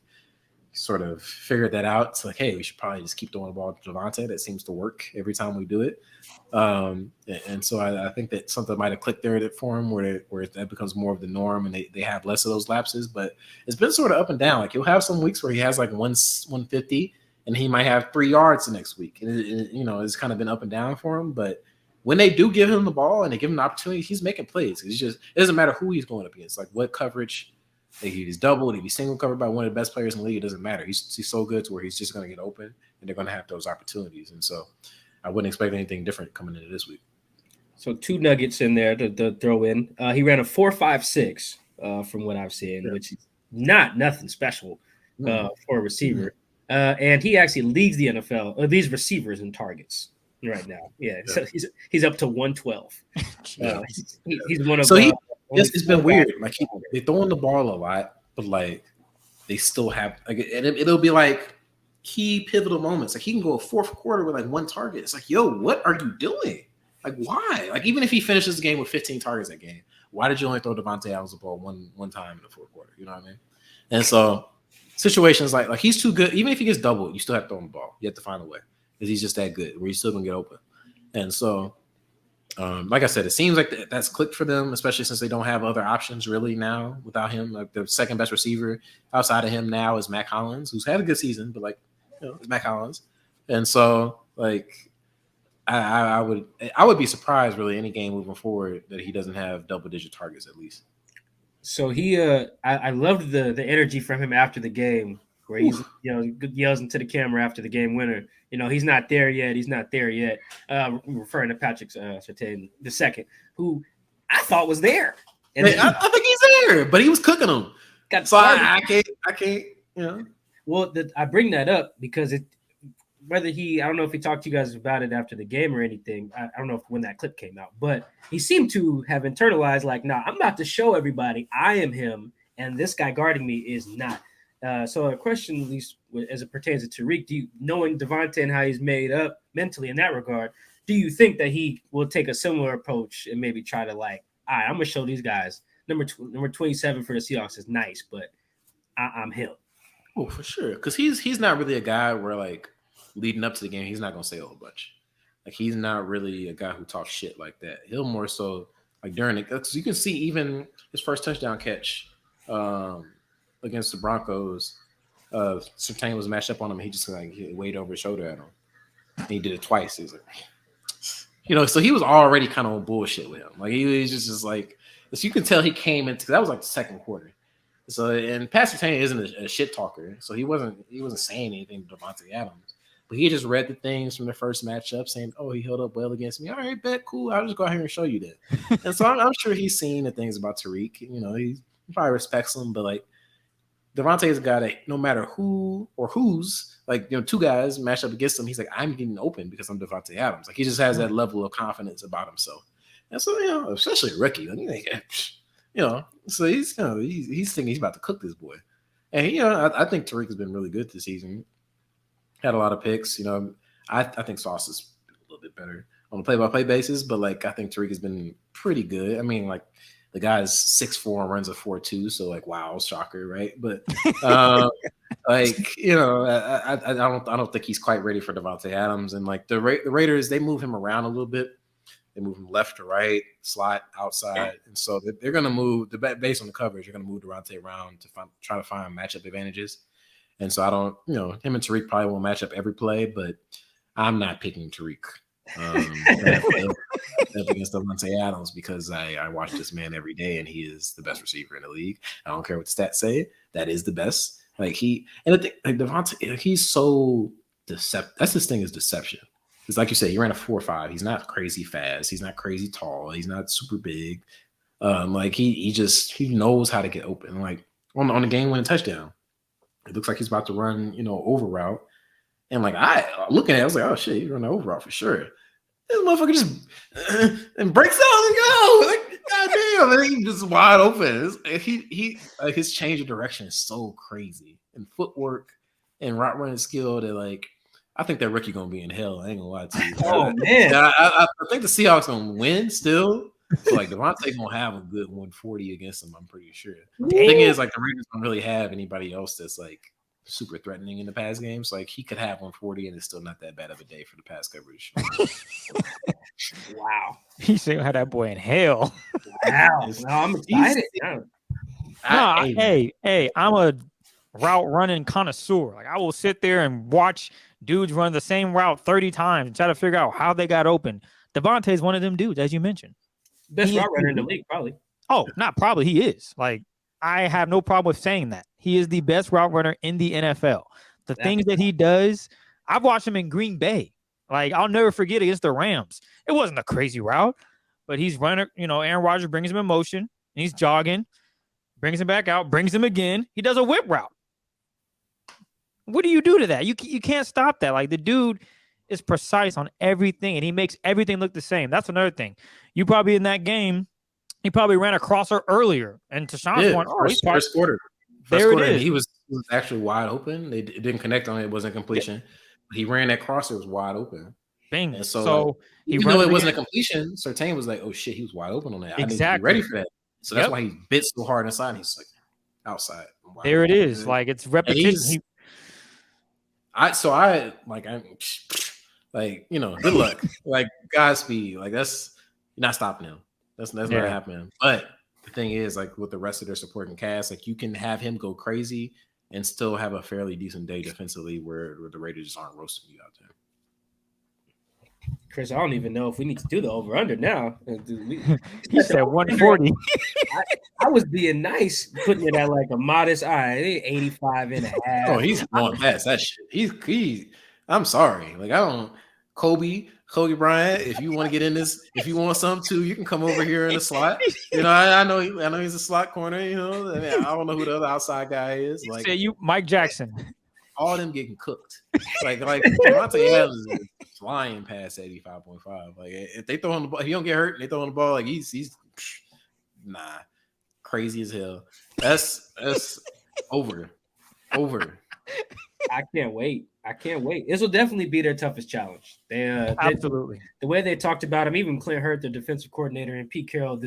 sort of figured that out. It's like, hey, we should probably just keep throwing the ball to Devontae. That seems to work every time we do it. And so I think that something might have clicked there for him where that becomes more of the norm and they have less of those lapses. But it's been sort of up and down. Like he'll have some weeks where he has like 150 and he might have 3 yards the next week. And it's kind of been up and down for him. But when they do give him the ball and they give him the opportunity, he's making plays. It's just, it doesn't matter who he's going up against, like what coverage. If he's doubled, if he's single covered by one of the best players in the league, it doesn't matter. He's so good to where he's just going to get open and they're going to have those opportunities. And so I wouldn't expect anything different coming into this week. So 2 nuggets in there to throw in. He ran a 4.56 from what I've seen, which is nothing special for a receiver. And he actually leads the NFL, these receivers in targets right now. Yeah, so he's up to 112. He's one of. So it's been weird. Like they're throwing the ball a lot, but like they still have like, and it'll be like key pivotal moments. Like he can go a fourth quarter with like 1 target. It's like, yo, what are you doing? Like why? Like even if he finishes the game with 15 targets that game, why did you only throw Devontae Adams the ball one time in the fourth quarter? You know what I mean? And so situations like he's too good. Even if he gets doubled, you still have to throw him the ball. You have to find a way because he's just that good where he's still gonna get open. And so. Like I said, it seems like that's clicked for them, especially since they don't have other options really now without him. Like the second best receiver outside of him now is Mac Hollins, who's had a good season, but it's Mac Hollins. And so like I would be surprised really any game moving forward that he doesn't have double-digit targets at least. So he I loved the energy from him after the game where he's yells into the camera after the game winner. He's not there yet. He's not there yet. Referring to Patrick Surtain the second, who I thought was there. And I think he's there, but he was cooking them. I can't. Well, I bring that up because I don't know if he talked to you guys about it after the game or anything. I don't know when that clip came out, but he seemed to have internalized like, nah, I'm about to show everybody I am him, and this guy guarding me is not. So a question, at least as it pertains to Tariq, knowing Devontae and how he's made up mentally in that regard, do you think that he will take a similar approach and maybe try to like, all right, I'm going to show these guys number 27 for the Seahawks is nice, but I'm him. Oh, for sure. Because he's not really a guy where like leading up to the game, he's not gonna say a whole bunch. Like he's not really a guy who talks shit like that. He'll more so like during it, because you can see even his first touchdown catch against the Broncos. Surtain was matched up on him. He just like he weighed over his shoulder at him. And he did it twice. He was like, so he was already kind of on bullshit with him. Like he was just like, so you can tell he came into that was like the second quarter. So and Pat Surtain isn't a shit talker, so he wasn't saying anything to Davante Adams. But he just read the things from the first matchup saying, oh, he held up well against me. All right, bet, cool. I'll just go out here and show you that. And so I'm sure he's seen the things about Tariq. You know, he probably respects him, but like Davante is a guy that no matter who or who's, like, two guys match up against him, he's like, I'm getting open because I'm Davante Adams. Like, he just has that level of confidence about himself. And so, especially a rookie, so he's thinking he's about to cook this boy. And, I think Tariq has been really good this season. Had a lot of picks. I think Sauce is a little bit better on a play-by-play basis, but, like, I think Tariq has been pretty good. I mean, like, the guy's 6'4" and runs a 4.2, so like wow, shocker, right? But I don't think he's quite ready for Davante Adams. And like the Raiders, they move him around a little bit. They move him left to right, slot, outside, and so they're going to move based on the coverage. They're going to move Davante around to try to find matchup advantages. And so I don't, him and Tariq probably won't match up every play, but I'm not picking Tariq. Against Davante Adams because I watch this man every day and he is the best receiver in the league. I don't care what the stats say. That is the best. Like Davante, he's so deceptive. That's his thing is deception. It's like you said, he ran a 4.5. He's not crazy fast. He's not crazy tall. He's not super big. Like he knows how to get open. Like on the game winning touchdown, it looks like he's about to run, over route. And like I look at it, I was like, oh shit, he's running over route for sure. This motherfucker just and breaks out and go. Like, goddamn, man, he's just wide open. He his change of direction is so crazy. And footwork and route running skill that like I think that rookie gonna be in hell. I ain't gonna lie to you. Oh man. I think the Seahawks gonna win still. So like Davante gonna have a good 140 against them, I'm pretty sure. The thing is, like the Raiders don't really have anybody else that's like super threatening in the pass games. Like he could have 140 and it's still not that bad of a day for the pass coverage. Wow. He said had that boy in hell. Wow. No, I'm excited. Hey, I'm a route running connoisseur. Like I will sit there and watch dudes run the same route 30 times and try to figure out how they got open. Davante is one of them dudes, as you mentioned. Best route runner in the league, probably. Oh, not probably. He is. Like, I have no problem with saying that. He is the best route runner in the NFL. The things that he does, I've watched him in Green Bay. Like, I'll never forget against the Rams. It wasn't a crazy route, but he's running, Aaron Rodgers brings him in motion, and he's jogging, brings him back out, brings him again. He does a whip route. What do you do to that? You can't stop that. Like, the dude is precise on everything, and he makes everything look the same. That's another thing. You probably in that game, he probably ran a crosser earlier, and Tashawn's point, first quarter. There it is. He was actually wide open. It didn't connect on it. It wasn't completion. But he ran that crosser. It was wide open. Bing. And so even though it wasn't a completion, Surtain was like, oh, shit, he was wide open on that. Exactly. I need to be ready for that. So that's why he bit so hard inside. He's like, outside. There it is. Like, it's repetition. Good luck. Like, Godspeed. Like, you're not stopping him. That's not happening. But the thing is, like, with the rest of their supporting cast, like, you can have him go crazy and still have a fairly decent day defensively where the Raiders just aren't roasting you out there. Chris, I don't even know if we need to do the over-under now. He said 140. I was being nice, putting it at like a modest, 85 and a half. Oh, he's going past that shit. I'm sorry. Like, I don't – Kobe Bryant, if you want to get in this, if you want something too, you can come over here in the slot. I know he's a slot corner. I don't know who the other outside guy is. Like Mike Jackson. All them getting cooked. Like Davante Adams is flying past 85.5. Like if they throw on the ball, if he don't get hurt, and they throw on the ball. Like he's crazy as hell. That's over. I can't wait. This will definitely be their toughest challenge. Absolutely. The way they talked about him, even Clint Hurt, the defensive coordinator, and Pete Carroll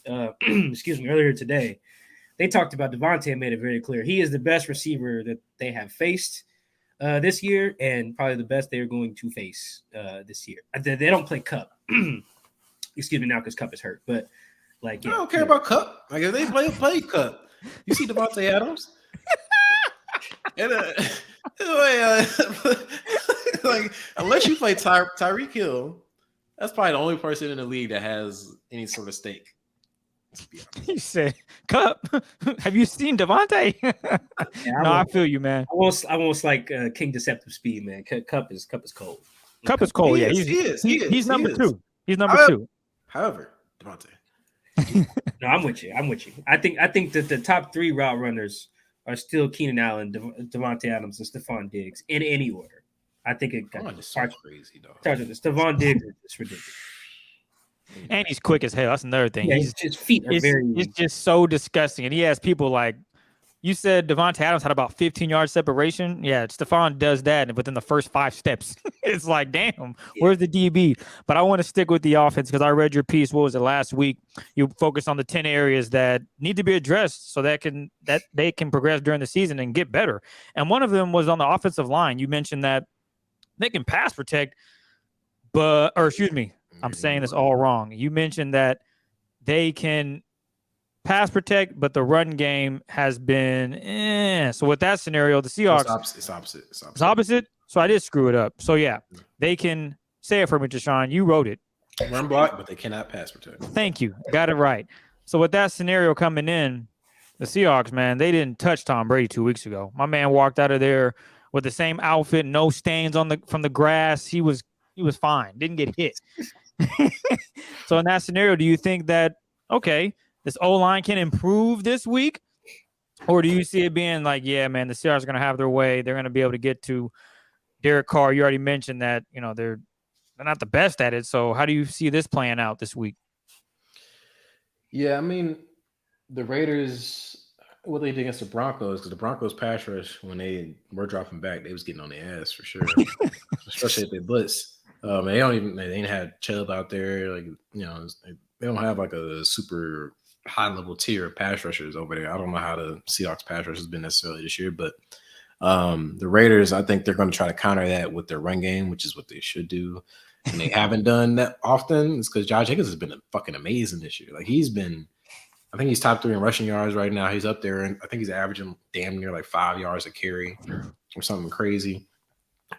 earlier today, they talked about Davante and made it very clear. He is the best receiver that they have faced. this year, and probably the best they're going to face this year. They don't play Cup. Excuse me now because Cup is hurt, but like I don't care about Cup. Like if they play Cup, you see Devontae Adams, and like unless you play Tyreek Hill, that's probably the only person in the league that has any sort of stake. You said Cup. Have you seen Devontae? No, I feel you, man. I won't like King Deceptive Speed, man. Cup is cold. Cup is cold. He Yeah, is. He's number two. He's number two. However, Devontae. No, I'm with you. I think that the top 3 route runners are still Keenan Allen, Devontae Adams, and Stephon Diggs in any order. I think it starts crazy, dog. Stephon Diggs is ridiculous. And he's quick as hell. That's another thing. Yeah, his feet are very. It's just so disgusting. And he has people like you said. Devontae Adams had about 15 yards separation. Yeah, Stephon does that within the first 5 steps. It's like, damn, where's the DB? But I want to stick with the offense because I read your piece. What was it last week? You focused on the 10 areas that need to be addressed so that they can progress during the season and get better. And one of them was on the offensive line. You mentioned that they can pass protect, I'm saying this all wrong. You mentioned that they can pass protect, but the run game has been So with that scenario, the Seahawks... It's opposite. It's opposite? So I did screw it up. So yeah, they can... Say it for me, Deshaun. You wrote it. Run block, but they cannot pass protect. Thank you. Got it right. So with that scenario coming in, the Seahawks, man, they didn't touch Tom Brady 2 weeks ago. My man walked out of there with the same outfit, no stains from the grass. He was fine. Didn't get hit. So in that scenario, do you think that, okay, this O-line can improve this week? Or do you see it being like, yeah, man, the Seahawks are going to have their way. They're going to be able to get to Derek Carr. You already mentioned that, they're not the best at it. So how do you see this playing out this week? Yeah, I mean, the Raiders, what they did against the Broncos, because the Broncos pass rush, when they were dropping back, they was getting on their ass for sure, especially if they blitz. They ain't had Chubb out there. Like, they don't have like a super high level tier of pass rushers over there. I don't know how the Seahawks pass rush has been necessarily this year, but the Raiders, I think they're going to try to counter that with their run game, which is what they should do. And they haven't done that often. It's because Josh Jacobs has been fucking amazing this year. Like I think he's top 3 in rushing yards right now. He's up there, and I think he's averaging damn near like 5 yards a carry or something crazy.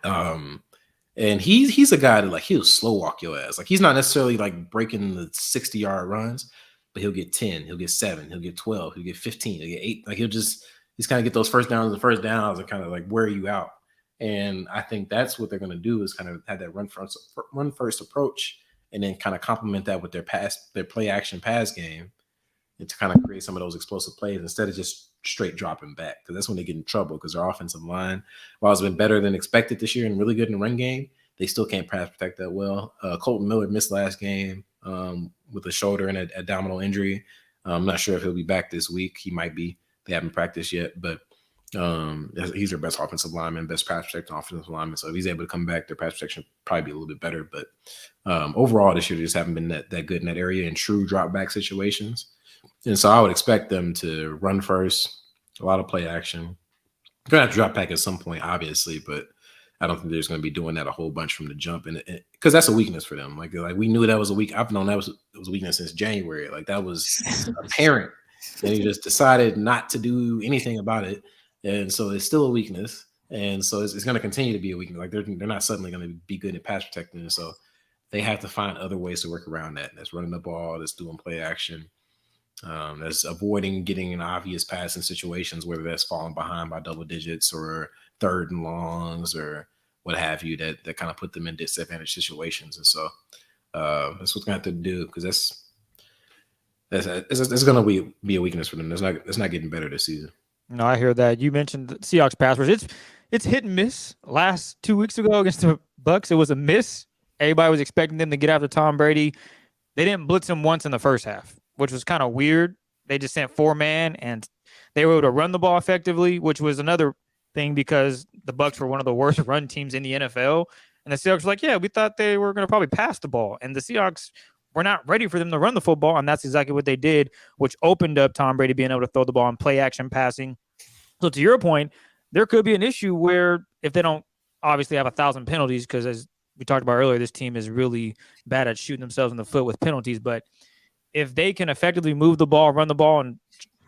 And he's a guy that like he'll slow walk your ass. Like he's not necessarily like breaking the 60-yard runs, but he'll get 10, he'll get 7, he'll get 12, he'll get 15, he'll get 8. Like he's kind of get those first downs and kind of like wear you out. And I think that's what they're going to do is kind of have that run first approach, and then kind of complement that with their play action pass game, and to kind of create some of those explosive plays instead of just straight dropping back, because that's when they get in trouble, because their offensive line, while it's been better than expected this year and really good in the run game, they still can't pass protect that well. Colton Miller missed last game with a shoulder and a abdominal injury. I'm not sure if he'll be back this week. He might be. They haven't practiced yet, but he's their best offensive lineman, best pass protecting offensive lineman. So if he's able to come back, their pass protection will probably be a little bit better. But overall, this year they just haven't been that good in that area in true drop back situations. And so I would expect them to run first, a lot of play action. They're going to have to drop back at some point, obviously, but I don't think they're just going to be doing that a whole bunch from the jump, and because that's a weakness for them. Like we knew that was a weak. I've known that was a weakness since January. Like that was apparent. They just decided not to do anything about it, and so it's still a weakness. And so it's going to continue to be a weakness. Like they're not suddenly going to be good at pass protecting, and so they have to find other ways to work around that. That's running the ball. That's doing play action. That's avoiding getting in obvious passing situations, whether that's falling behind by double digits or 3rd and longs or what have you, that kind of put them in disadvantaged situations. And so that's what's going to have to do, because that's going to be a weakness for them. It's not getting better this season. No, I hear that. You mentioned the Seahawks pass rush. It's hit and miss. Last 2 weeks ago against the Bucs, it was a miss. Everybody was expecting them to get after Tom Brady. They didn't blitz him once in the first half, which was kind of weird. They just sent 4-man, and they were able to run the ball effectively, which was another thing because the Bucs were one of the worst run teams in the NFL. And the Seahawks were like, yeah, we thought they were going to probably pass the ball. And the Seahawks were not ready for them to run the football, and that's exactly what they did, which opened up Tom Brady being able to throw the ball and play action passing. So to your point, there could be an issue where if they don't obviously have 1,000 penalties, because as we talked about earlier, this team is really bad at shooting themselves in the foot with penalties. But if they can effectively move the ball, run the ball, and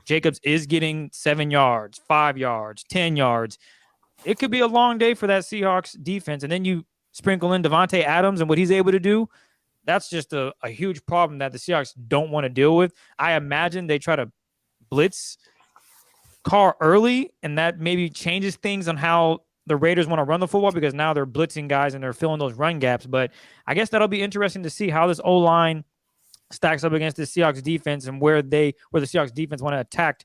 Jacobs is getting 7 yards, 5 yards, 10 yards, it could be a long day for that Seahawks defense. And then you sprinkle in Devontae Adams and what he's able to do. That's just a huge problem that the Seahawks don't want to deal with. I imagine they try to blitz Carr early, and that maybe changes things on how the Raiders want to run the football, because now they're blitzing guys and they're filling those run gaps. But I guess that'll be interesting to see how this O-line stacks up against the Seahawks defense and where the Seahawks defense want to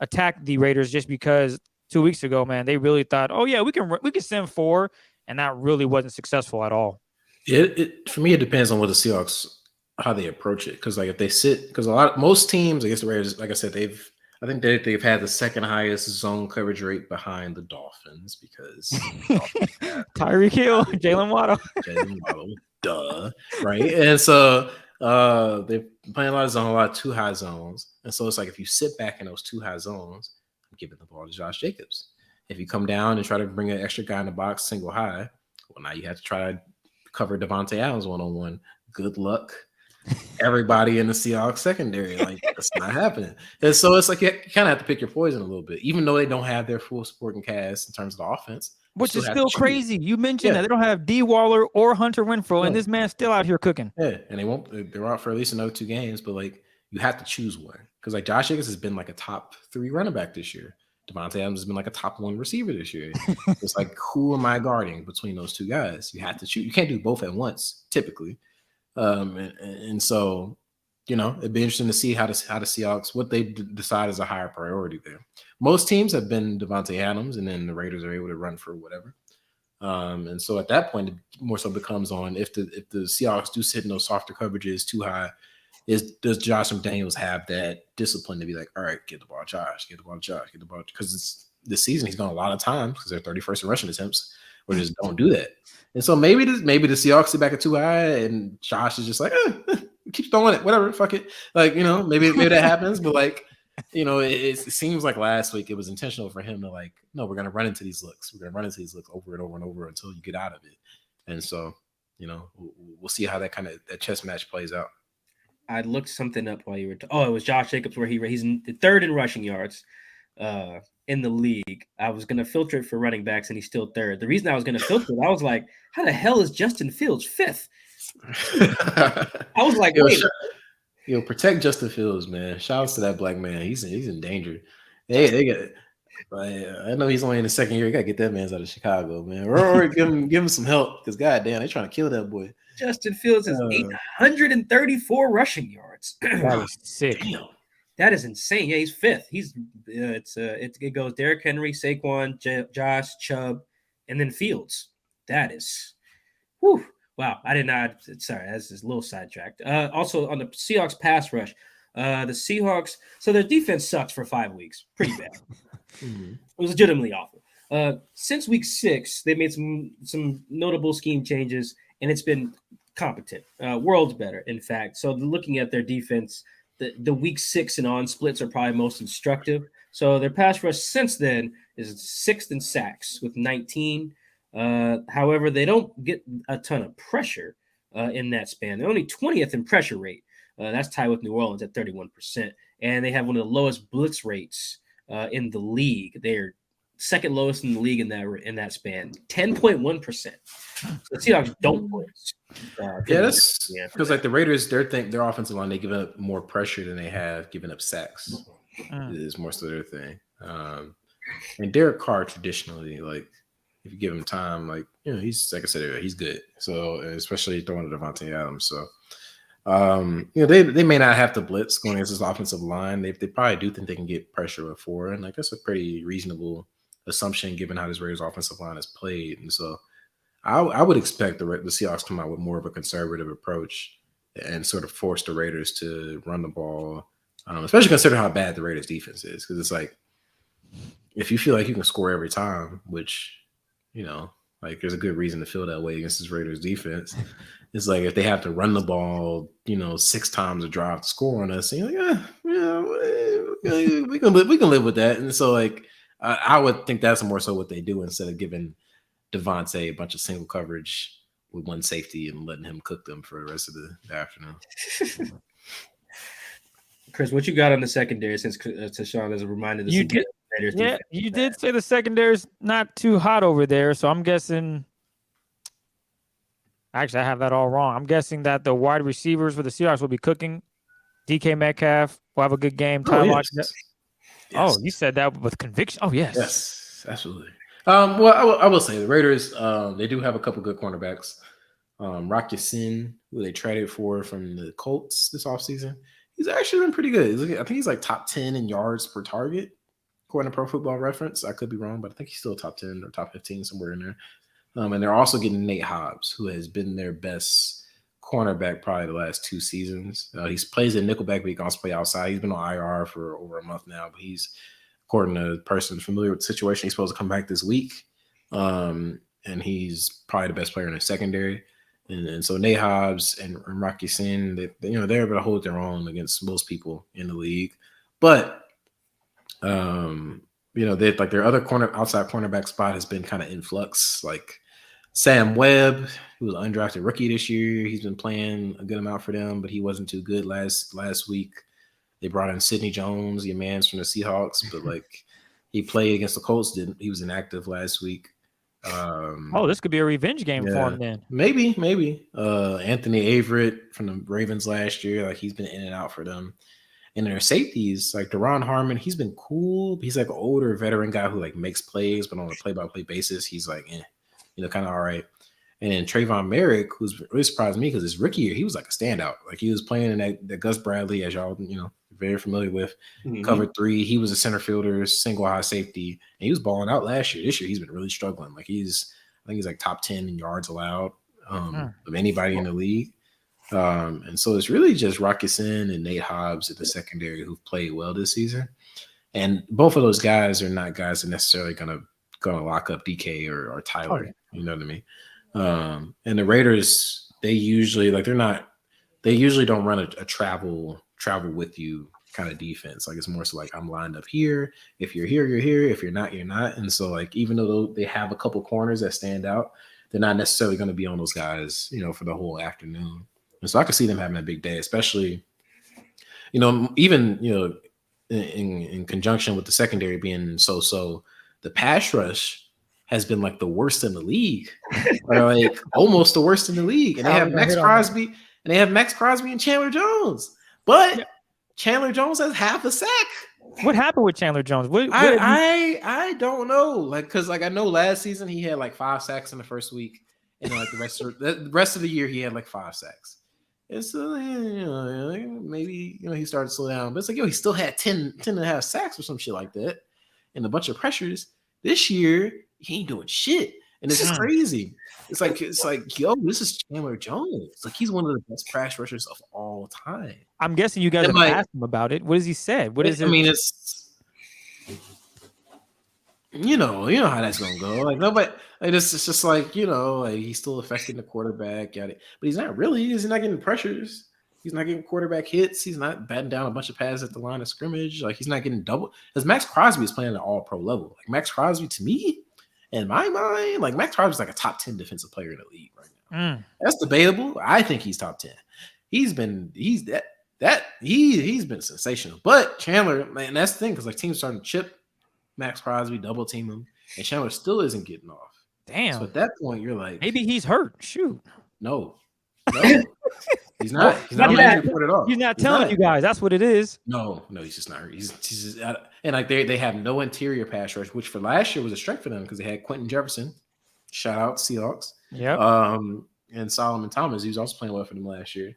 attack the Raiders, just because 2 weeks ago, man, they really thought, oh yeah, we can send 4, and that really wasn't successful at all. For me, it depends on what the Seahawks, how they approach it. Because like if they sit, because most teams, I guess the Raiders, like I said, I think they've had the second highest zone coverage rate behind the Dolphins, because Tyreek Hill, Jalen Waddle, duh, right? And so they're playing a lot of zone, a lot of too high zones, and so it's like if you sit back in those too high zones, I'm giving the ball to Josh Jacobs. If you come down and try to bring an extra guy in the box, single high, well, now you have to try to cover Devontae Adams one-on-one. Good luck. Everybody in the Seahawks secondary, like that's not happening. And so it's like you kind of have to pick your poison a little bit, even though they don't have their full supporting cast in terms of the offense, which is still crazy. You mentioned that they don't have D. Waller or Hunter Renfrow, and this man's still out here cooking. Yeah, and they're out for at least another 2 games, but like you have to choose one, because like Josh Jacobs has been like a top 3 running back this year. Devontae Adams has been like a top 1 receiver this year. It's like, who am I guarding between those 2 guys? You have to choose. You can't do both at once, typically. And so, it'd be interesting to see how the Seahawks, what they decide is a higher priority there. Most teams have been Devontae Adams, and then the Raiders are able to run for whatever. And so at that point, it more so becomes on if the Seahawks do sit in those softer coverages too high, does Josh McDaniels have that discipline to be like, all right, get the ball, Josh, because it's this season he's gone a lot of times because they're 31st in rushing attempts, or just don't do that. And so maybe the Seahawks sit back at too high, and Josh is just like, keep throwing it, whatever, fuck it. Like, maybe that happens, but like, it seems like last week it was intentional for him to like, no, we're gonna run into these looks. We're gonna run into these looks over and over and over until you get out of it. And so, we'll see how that chess match plays out. I looked something up while you were. It was Josh Jacobs, where he's the 3rd in rushing yards in the league. I was going to filter it for running backs, and he's still 3rd. The reason I was going to filter it, I was like, how the hell is Justin Fields 5th? I was like, wait. Protect Justin Fields, man. Shout out to that black man. He's in danger. They got it. I know he's only in the 2nd year. You got to get that man out of Chicago, man. Or give him some help, because goddamn, they're trying to kill that boy. Justin Fields has 834 rushing yards. That is sick. Damn. That is insane. Yeah, he's 5th. It goes Derrick Henry, Saquon, Josh, Chubb, and then Fields. That is, whew. Wow. I did not. Sorry, that's just a little sidetracked. Also on the Seahawks pass rush, the Seahawks. So their defense sucks for 5 weeks. Pretty bad. It was legitimately awful. Since week 6, they made some notable scheme changes, and it's been competent, worlds better, in fact. So looking at their defense, the week 6 and on splits are probably most instructive. So their pass rush since then is 6th in sacks with 19. However, they don't get a ton of pressure in that span. They're only 20th in pressure rate. That's tied with New Orleans at 31%. And they have one of the lowest blitz rates in the league. They're 2nd lowest in the league in that span, 10.1%. The Seahawks don't blitz. That's because like the Raiders, their offensive line, they give up more pressure than they have given up sacks. Is more so their thing. And Derek Carr traditionally, like if you give him time, like he's like I said, he's good. So especially throwing to Devontae Adams. So they may not have to blitz going against this offensive line. They probably do think they can get pressure with 4, and like that's a pretty reasonable assumption given how this Raiders offensive line is played. And so I would expect the Seahawks to come out with more of a conservative approach and sort of force the Raiders to run the ball, especially considering how bad the Raiders defense is. Because it's like, if you feel like you can score every time, which, like there's a good reason to feel that way against this Raiders defense. It's like if they have to run the ball, 6 times a drive to score on us, and you're like, we can live with that. And so like, I would think that's more so what they do instead of giving Devontae a bunch of single coverage with one safety and letting him cook them for the rest of the afternoon. Chris, what you got on the secondary since Tashawn has reminded us? You did, yeah, you did say the secondary's not too hot over there, so I'm guessing. Actually, I have that all wrong. I'm guessing that the wide receivers for the Seahawks will be cooking. DK Metcalf will have a good game. Oh, Yes. yes. Oh, you said that with conviction. Oh, yes. Yes, absolutely. Well, I will say the Raiders, they do have a couple good cornerbacks. Rock Ya-Sin, who they traded for from the Colts this offseason, he's actually been pretty good. I think he's like top 10 in yards per target, according to Pro Football Reference. I could be wrong, but I think he's still top 10 or top 15, somewhere in there. And they're also getting Nate Hobbs, who has been their best cornerback probably the last 2 seasons. He plays at nickelback, but he can also play outside. He's been on IR for over a month now, but he's, according to a person familiar with the situation, he's supposed to come back this week. And he's probably the best player in the secondary. And so Nate Hobbs and Rock Ya-Sin, they're able to hold their own against most people in the league. But they like their other outside cornerback spot has been kind of in flux. Like Sam Webb, who was an undrafted rookie this year, he's been playing a good amount for them, but he wasn't too good last week. They brought in Sidney Jones, your man's from the Seahawks, but like he played against the Colts. He was inactive last week. This could be a revenge game for him then. Maybe. Anthony Averett from the Ravens last year, like he's been in and out for them. And their safeties, like Deron Harmon, he's been cool. He's like an older veteran guy who like makes plays, but on a play-by-play basis, he's like, kind of all right. And then Trayvon Merrick, who's really surprised me because his rookie year, he was like a standout. Like he was playing in that Gus Bradley, as y'all, very familiar with, cover 3. He was a center fielder, single high safety, and he was balling out last year. This year, he's been really struggling. Like I think he's like top 10 in yards allowed of anybody in the league. And so it's really just Rock Ya-Sin and Nate Hobbs at the secondary who've played well this season. And both of those guys are not guys that are necessarily gonna lock up DK or Tyler. You know what I mean? And the Raiders, they usually don't run a travel with you kind of defense. Like it's more so like I'm lined up here. If you're here, you're here. If you're not, you're not. And so like even though they have a couple corners that stand out, they're not necessarily going to be on those guys, for the whole afternoon. And so I could see them having a big day, especially, even in conjunction with the secondary being so. The pass rush has been like the worst in the league, or like almost the worst in the league. And they have Max Crosby and Chandler Jones, but Chandler Jones has half a sack. What happened with Chandler Jones? I don't know. Like, cause like I know last season he had like 5 sacks in the first week, and like the rest of the year he had like 5 sacks. And so maybe he started to slow down, but it's like he still had 10 and a half sacks or some shit like that, and a bunch of pressures. This year he ain't doing shit, and it's crazy. It's like this is Chandler Jones. Like he's one of the best pass rushers of all time. I'm guessing you guys have asked him about it. What has he said? What is it? I mean, it's you know how that's gonna go. Like nobody. Like it's just like like he's still affecting the quarterback. But he's not really. He's not getting pressures. He's not getting quarterback hits. He's not batting down a bunch of passes at the line of scrimmage. Like he's not getting double. Because Max Crosby is playing at all pro level. Like Max Crosby, to me, in my mind, like Max Crosby is like a top 10 defensive player in the league right now. That's debatable. I think he's top 10. He's been sensational. But Chandler, man, that's the thing because like teams starting to chip Max Crosby, double team him, and Chandler still isn't getting off. Damn. So at that point, you're like, maybe he's hurt. Shoot. No. He's not. He's not at all. He's not telling you guys. That's what it is. No, he's just not. He's just, and like they have no interior pass rush, which for last year was a strength for them because they had Quentin Jefferson. Shout out Seahawks. Yeah. And Solomon Thomas, he was also playing well for them last year.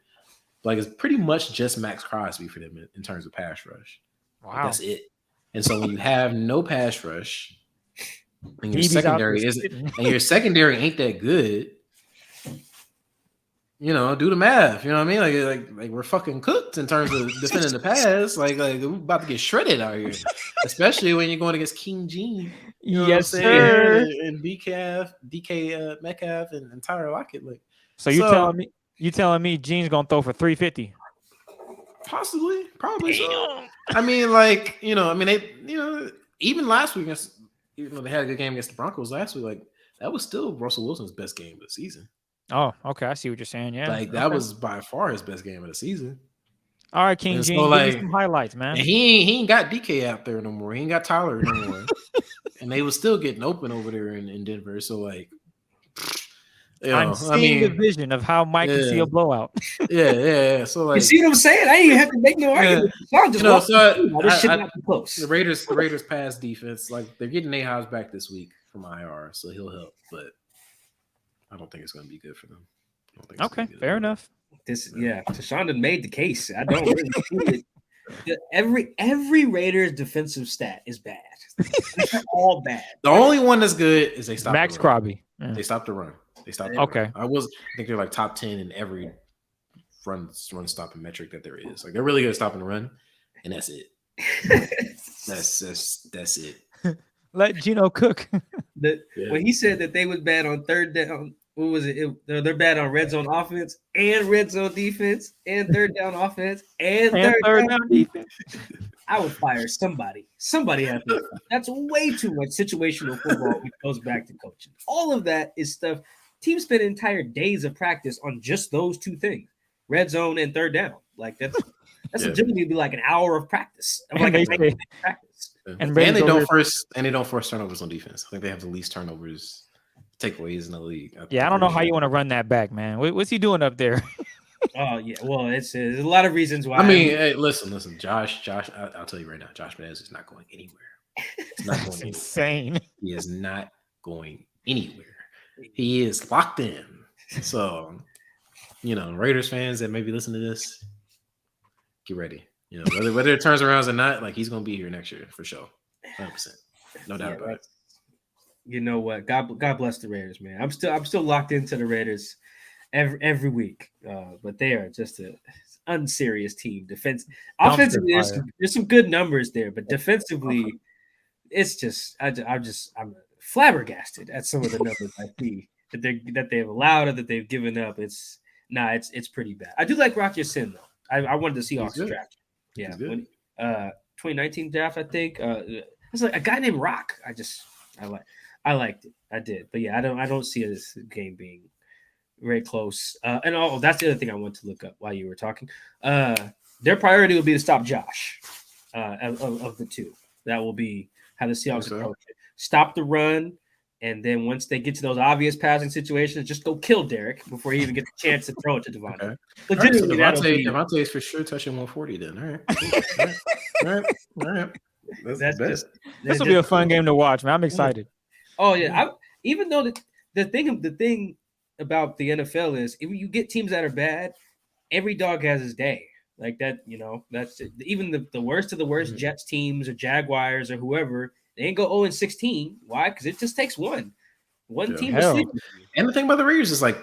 Like it's pretty much just Max Crosby for them in terms of pass rush. Wow, like, that's it. And so when you have no pass rush, and your secondary ain't that good. Do the math. You know what I mean? Like we're fucking cooked in terms of defending the pass. Like we're about to get shredded out here, especially when you're going against King Gene. Yes, sir. And DK Metcalf and Tyler Lockett. Like, so you telling me Gene's gonna throw for 350? Possibly, probably. So. I mean, like they, even last week, even though they had a good game against the Broncos last week, like that was still Russell Wilson's best game of the season. Oh, okay. I see what you're saying. Yeah. Like that Okay. was by far his best game of the season. All right, King And Gene, so, give me like, some highlights, man. And he ain't got DK out there no more. He ain't got Tyler no more. And they was still getting open over there in Denver. So like, I'm seeing the vision of how Mike can see a blowout. Yeah. So like, you see what I'm saying? I didn't even have to make no argument. This should not be close. The Raiders pass defense, like they're getting Nate Hobbs back this week from IR, so he'll help. But I don't think it's going to be good for them. Okay, fair enough. Tashawn made the case. I don't really see it. Every Raiders defensive stat is bad. They're all bad. The only one that's good is they stopped Max Crosby. Yeah. They stopped the run. They stopped. Okay. I think they're like top 10 in every run stopping metric that there is. Like they're really good at stopping the run, and that's it. that's it. Let Gino cook. When he said that they was bad on third down, what was it? They're bad on red zone offense and red zone defense and third down offense and third down defense. I would fire somebody. Somebody has to. That's way too much situational football when it goes back to coaching. All of that is stuff. Teams spend entire days of practice on just those two things: red zone and third down. Like that's legitimately be like an hour of practice. Practice. And they don't force turnovers on defense. I think they have the least turnovers, takeaways in the league. I don't know how you want to run that back, man. What's he doing up there? Oh yeah, well, there's a lot of reasons why. I mean, hey, listen, Josh. I'll tell you right now, Josh Menez is not going anywhere. It's not going insane. He is not going anywhere. He is locked in. So, Raiders fans that maybe listen to this, get ready. Whether it turns around or not, like he's going to be here next year for sure, 100%, no doubt about it. You know what? God bless the Raiders, man. I'm still locked into the Raiders every week, but they are just an unserious team. Offensively, there's some good numbers there, but defensively, it's just I'm flabbergasted at some of the numbers I see that they've allowed or that they've given up. It's pretty bad. I do like Rock Ya-Sin though. I wanted to see Seahawks draft. Yeah, 2019 draft, I think. It's like a guy named Rock. I liked it. I did, but yeah, I don't see this game being very close. And that's the other thing I want to look up while you were talking. Their priority will be to stop Josh of the two. That will be how the Seahawks approach it. Stop the run, and then once they get to those obvious passing situations, just go kill Derek before he even gets a chance to throw it to Devontae. Okay. Legitimately, Devontae is for sure touching 140 then. All right. This will be a fun game to watch, man. I'm excited. Oh yeah, even though the thing about the NFL is if you get teams that are bad, every dog has his day. Like that, that's it. Even the worst of the worst Jets teams or Jaguars or whoever, they ain't go 0-16. Why? Because it just takes one team to sleep. And the thing about the Raiders is like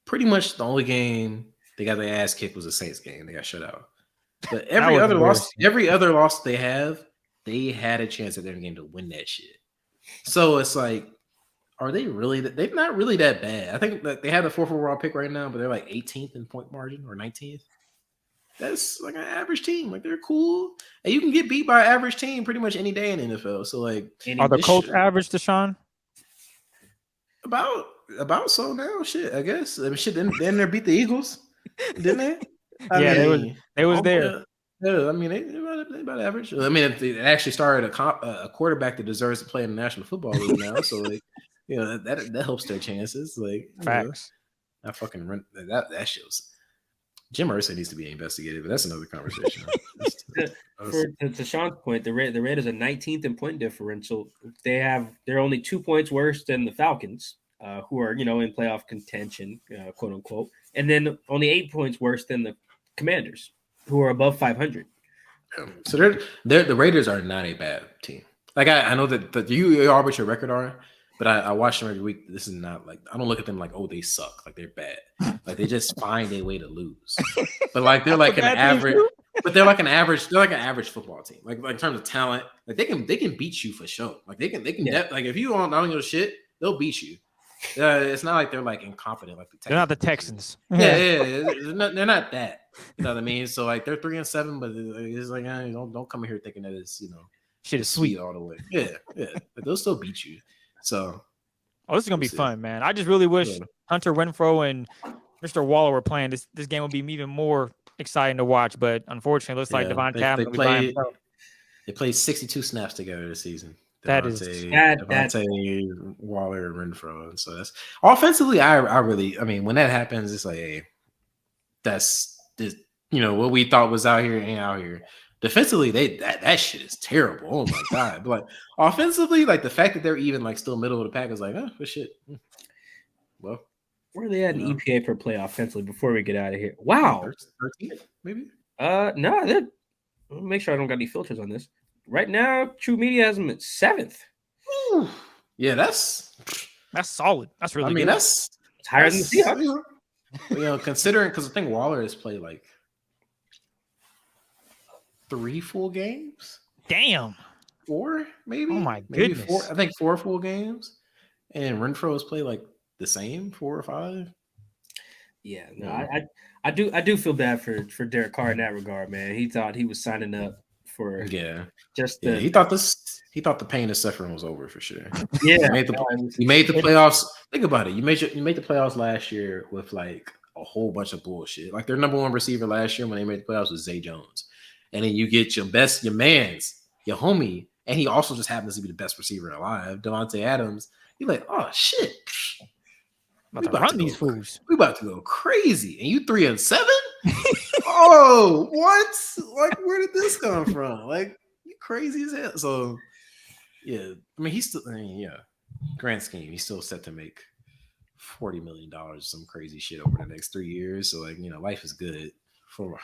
pretty much the only game they got their ass kicked was the Saints game. They got shut out. But every other loss they have, they had a chance at their game to win that shit. So it's like, are they really? They're not really that bad. I think that they have the 4th overall pick right now, but they're like 18th in point margin or 19th. That's like an average team. Like they're cool, and you can get beat by an average team pretty much any day in the NFL. So like, are the Colts average, Deshaun? About so now, shit. I guess. I mean, shit. Then they beat the Eagles, didn't they? They was there. Yeah, I mean, they about average. I mean, they actually started a quarterback that deserves to play in the National Football League now. So like, that helps their chances. Like facts. I fucking run that shows. Jim Irsay needs to be investigated, but that's another conversation. To Sean's point, the Raiders are 19th in point differential. They're only 2 points worse than the Falcons, who are in playoff contention, quote unquote, and then only 8 points worse than the Commanders, who are above 500. So the Raiders are not a bad team. Like I know that you are what your record are. But I watch them every week. This is not like I don't look at them like, oh, they suck, like they're bad. Like they just find a way to lose. But like they're like an average. But they're like an average. They're like an average football team. Like in terms of talent, like they can beat you for sure. Like they can like if you don't know your shit, they'll beat you. It's not like they're like incompetent like the Texans. They're not the Texans. Yeah. They're not that. You know what I mean? So like they're 3-7, but it's like don't come in here thinking that it's Shit is sweet. all the way. Yeah, but they'll still beat you. So, This is gonna be fun, man. I just really wish Hunter Renfrow and Mr. Waller were playing. This game would be even more exciting to watch. But unfortunately, it looks like Devontae Adams will be by himself. They played 62 snaps together this season. Devontae, Waller, and Renfrow. And so that's offensively. I mean, when that happens, it's like, hey, that's this. What we thought was out here ain't out here. Defensively, that shit is terrible. Oh my god! But like offensively, like the fact that they're even like still middle of the pack is like, oh shit. Well, where are they at in EPA per play offensively before we get out of here? Wow, 13 maybe. No, let me make sure I don't got any filters on this. Right now, True Media has them at 7th. Yeah, that's solid. That's really good. It's higher than the Seahawks. Considering because I think Waller has played like 3 full games. Damn. 4 maybe. Oh my goodness. 4, I think 4 full games, and Renfrow has played like the same 4 or 5. Yeah, no, I do feel bad for Derek Carr in that regard, man. He thought he was signing up for he thought the pain and suffering was over for sure. Yeah, he made the playoffs. Think about it. You made the playoffs last year with like a whole bunch of bullshit. Like their number 1 receiver last year when they made the playoffs was Zay Jones, and then you get your homie, and he also just happens to be the best receiver alive, Devontae Adams. You're like, oh shit. We about to go crazy, and you 3-7. Oh, what? Like, where did this come from? Like, you crazy as hell. So, yeah, I mean, grand scheme, he's still set to make $40 million, some crazy shit over the next 3 years. So, like, life is good for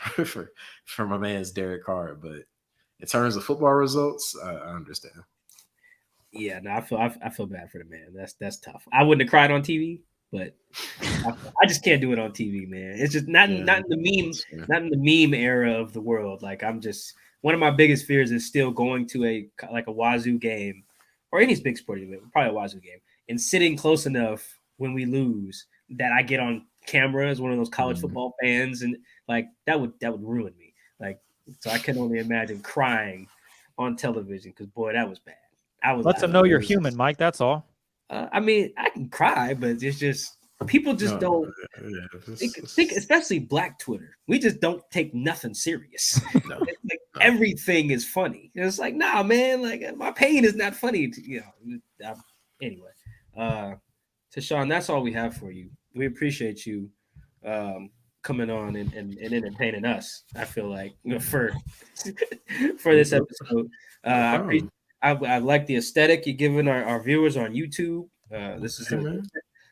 my man's Derek Carr. But in terms of football results, I understand. Yeah, no, I feel bad for the man. That's tough. I wouldn't have cried on TV. But I just can't do it on TV, man. It's just not in the meme era of the world. Like I'm just one of my biggest fears is still going to a Wazoo game or any big sporting event, probably a Wazoo game, and sitting close enough when we lose that I get on camera as one of those college football fans, and like that would ruin me. Like so, I can only imagine crying on television because boy, that was bad. Let them know you're human, Mike. That's all. I mean, I can cry, but it's just people just don't think, especially Black Twitter. We just don't take nothing serious. Everything is funny. It's like, nah, man, like my pain is not funny. Anyway, Tashawn, that's all we have for you. We appreciate you coming on and entertaining us. I feel like for this episode. I like the aesthetic you're giving our viewers on YouTube. This is the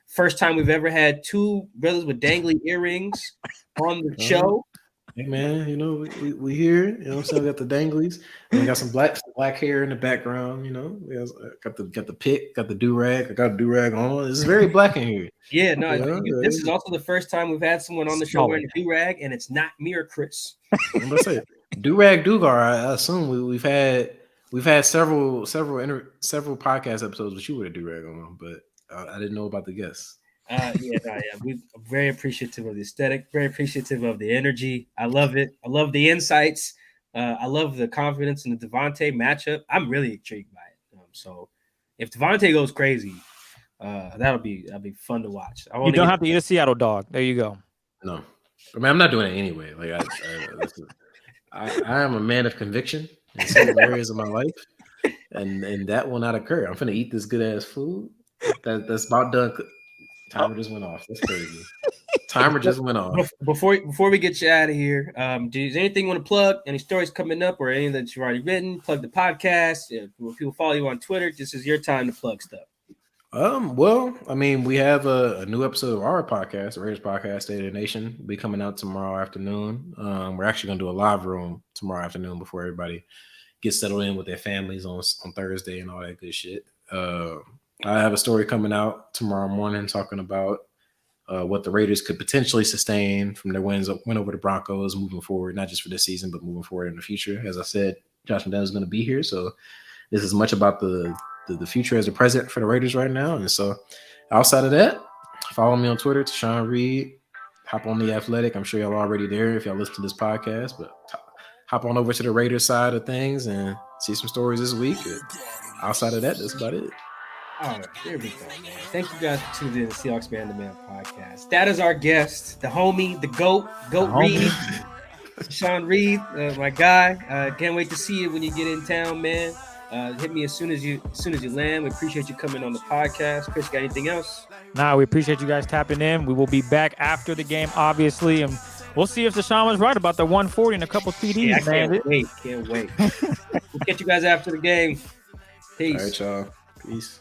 first time we've ever had 2 brothers with dangly earrings on the show. Hey man, we here. We got the danglies. And we got some black hair in the background. We got the pick, got the do-rag. I got a do-rag on. It's very black in here. Yeah, no. This is also the first time we've had someone on the show wearing a do-rag, and it's not me or Chris. I'm gonna say do-rag Dugar. I assume we've had several podcast episodes with you with a do-rag on, but I didn't know about the guests. We're very appreciative of the aesthetic, very appreciative of the energy. I love it. I love the insights. I love the confidence in the Devontae matchup. I'm really intrigued by it. So if Devontae goes crazy, that'll be fun to watch. You don't have to eat a Seattle dog. There you go. No, I mean I'm not doing it anyway. Like I am a man of conviction in certain areas of my life, and that will not occur. I'm gonna eat this good ass food. That's about done. Timer just went off. That's crazy. Timer just went off. Before we get you out of here, do you anything you want to plug? Any stories coming up or anything that you've already written? Plug the podcast. If people follow you on Twitter, this is your time to plug stuff. Well, I mean, we have a new episode of our podcast, the Raiders Podcast, State of the Nation, will be coming out tomorrow afternoon. We're actually gonna do a live room tomorrow afternoon before everybody gets settled in with their families on Thursday and all that good shit. I have a story coming out tomorrow morning talking about what the Raiders could potentially sustain from their win over the Broncos moving forward, not just for this season, but moving forward in the future. As I said, Josh McDaniels is going to be here, so this is much about the future as the present for the Raiders right now. And so outside of that, follow me on Twitter, Tashawn Reed. Hop on The Athletic. I'm sure y'all already there if y'all listen to this podcast, but hop on over to the Raiders side of things and see some stories this week. And outside of that, that's about it. All right, there we go, man. Thank you guys for tuning in to Seahawks Man to Man podcast. That is our guest, the homie, the GOAT Reed, Sean Reed, my guy. Can't wait to see you when you get in town, man. Hit me as soon as you land. We appreciate you coming on the podcast. Chris, got anything else? Nah, we appreciate you guys tapping in. We will be back after the game, obviously, and we'll see if Deshaun was right about the 140 and a couple TDs. Yeah, I man. can't wait. We'll catch you guys after the game. Peace. All right, y'all. Peace.